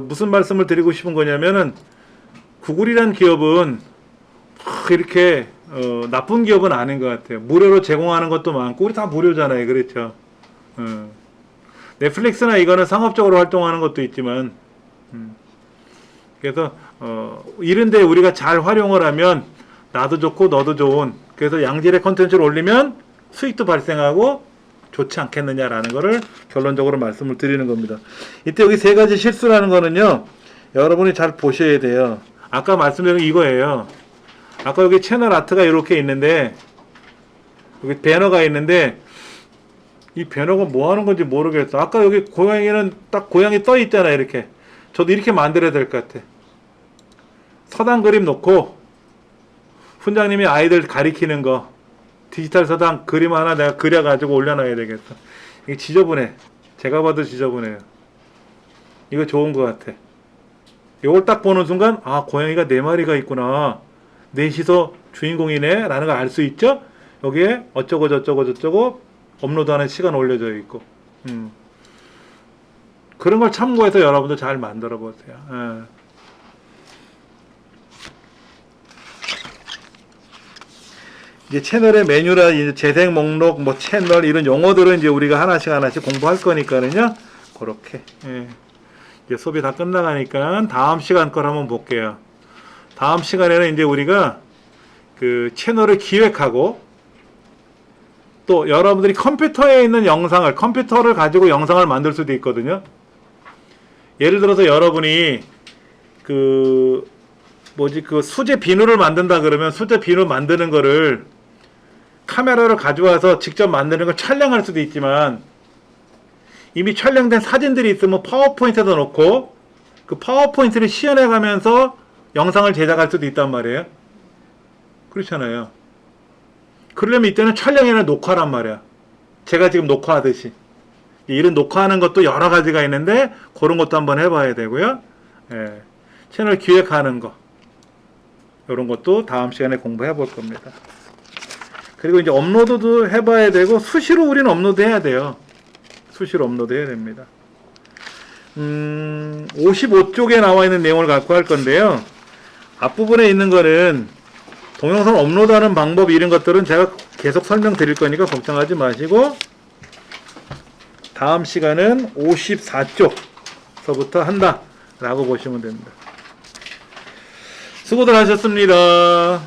무슨 말씀을 드리고 싶은 거냐면은 구글이란 기업은 이렇게 나쁜 기업은 아닌 것 같아요. 무료로 제공하는 것도 많고 우리 다 무료잖아요. 그렇죠. 넷플릭스나 이거는 상업적으로 활동하는 것도 있지만 그래서 이런데 우리가 잘 활용을 하면 나도 좋고 너도 좋은, 그래서 양질의 컨텐츠를 올리면 수익도 발생하고 좋지 않겠느냐라는 거를 결론적으로 말씀을 드리는 겁니다. 이때 여기 세 가지 실수라는 거는요, 여러분이 잘 보셔야 돼요. 아까 말씀드린 이거예요. 아까 여기 채널 아트가 이렇게 있는데, 여기 배너가 있는데, 이 배너가 뭐 하는 건지 모르겠어. 아까 여기 고양이는 딱 고양이 떠 있잖아요. 이렇게. 저도 이렇게 만들어야 될 것 같아. 서당 그림 놓고, 훈장님이 아이들 가리키는 거, 디지털 서당 그림 하나 내가 그려가지고 올려놔야 되겠어. 이게 지저분해. 제가 봐도 지저분해요. 이거 좋은 것 같아. 이걸 딱 보는 순간, 아, 고양이가 4마리가 있구나. 넷이서 주인공이네. 라는 걸 알 수 있죠? 여기에 어쩌고 저쩌고 저쩌고 업로드하는 시간 올려져 있고. 그런 걸 참고해서 여러분도 잘 만들어 보세요. 예. 이제 채널의 메뉴라 이제 재생 목록, 뭐 채널 이런 용어들은 이제 우리가 하나씩 공부할 거니까는요. 그렇게. 예. 이제 수업이 다 끝나가니까 다음 시간 걸 한번 볼게요. 다음 시간에는 이제 우리가 그 채널을 기획하고 또 여러분들이 컴퓨터에 있는 영상을 컴퓨터를 가지고 영상을 만들 수도 있거든요. 예를 들어서 여러분이 그 수제 비누를 만든다 그러면 수제 비누 만드는 거를 카메라를 가져와서 직접 만드는 걸 촬영할 수도 있지만 이미 촬영된 사진들이 있으면 파워포인트에다 놓고 그 파워포인트를 시연해 가면서 영상을 제작할 수도 있단 말이에요. 그렇잖아요. 그러려면 이때는 촬영이나 녹화란 말이야. 제가 지금 녹화하듯이. 이런 녹화하는 것도 여러 가지가 있는데 그런 것도 한번 해봐야 되고요. 예. 채널 기획하는 거 이런 것도 다음 시간에 공부해 볼 겁니다. 그리고 이제 업로드도 해봐야 되고 수시로 우리는 업로드 해야 돼요. 수시로 업로드 해야 됩니다. 55쪽에 나와 있는 내용을 갖고 할 건데요. 앞부분에 있는 거는 동영상 업로드하는 방법 이런 것들은 제가 계속 설명드릴 거니까 걱정하지 마시고 다음 시간은 54쪽서부터 한다 라고 보시면 됩니다. 수고들 하셨습니다.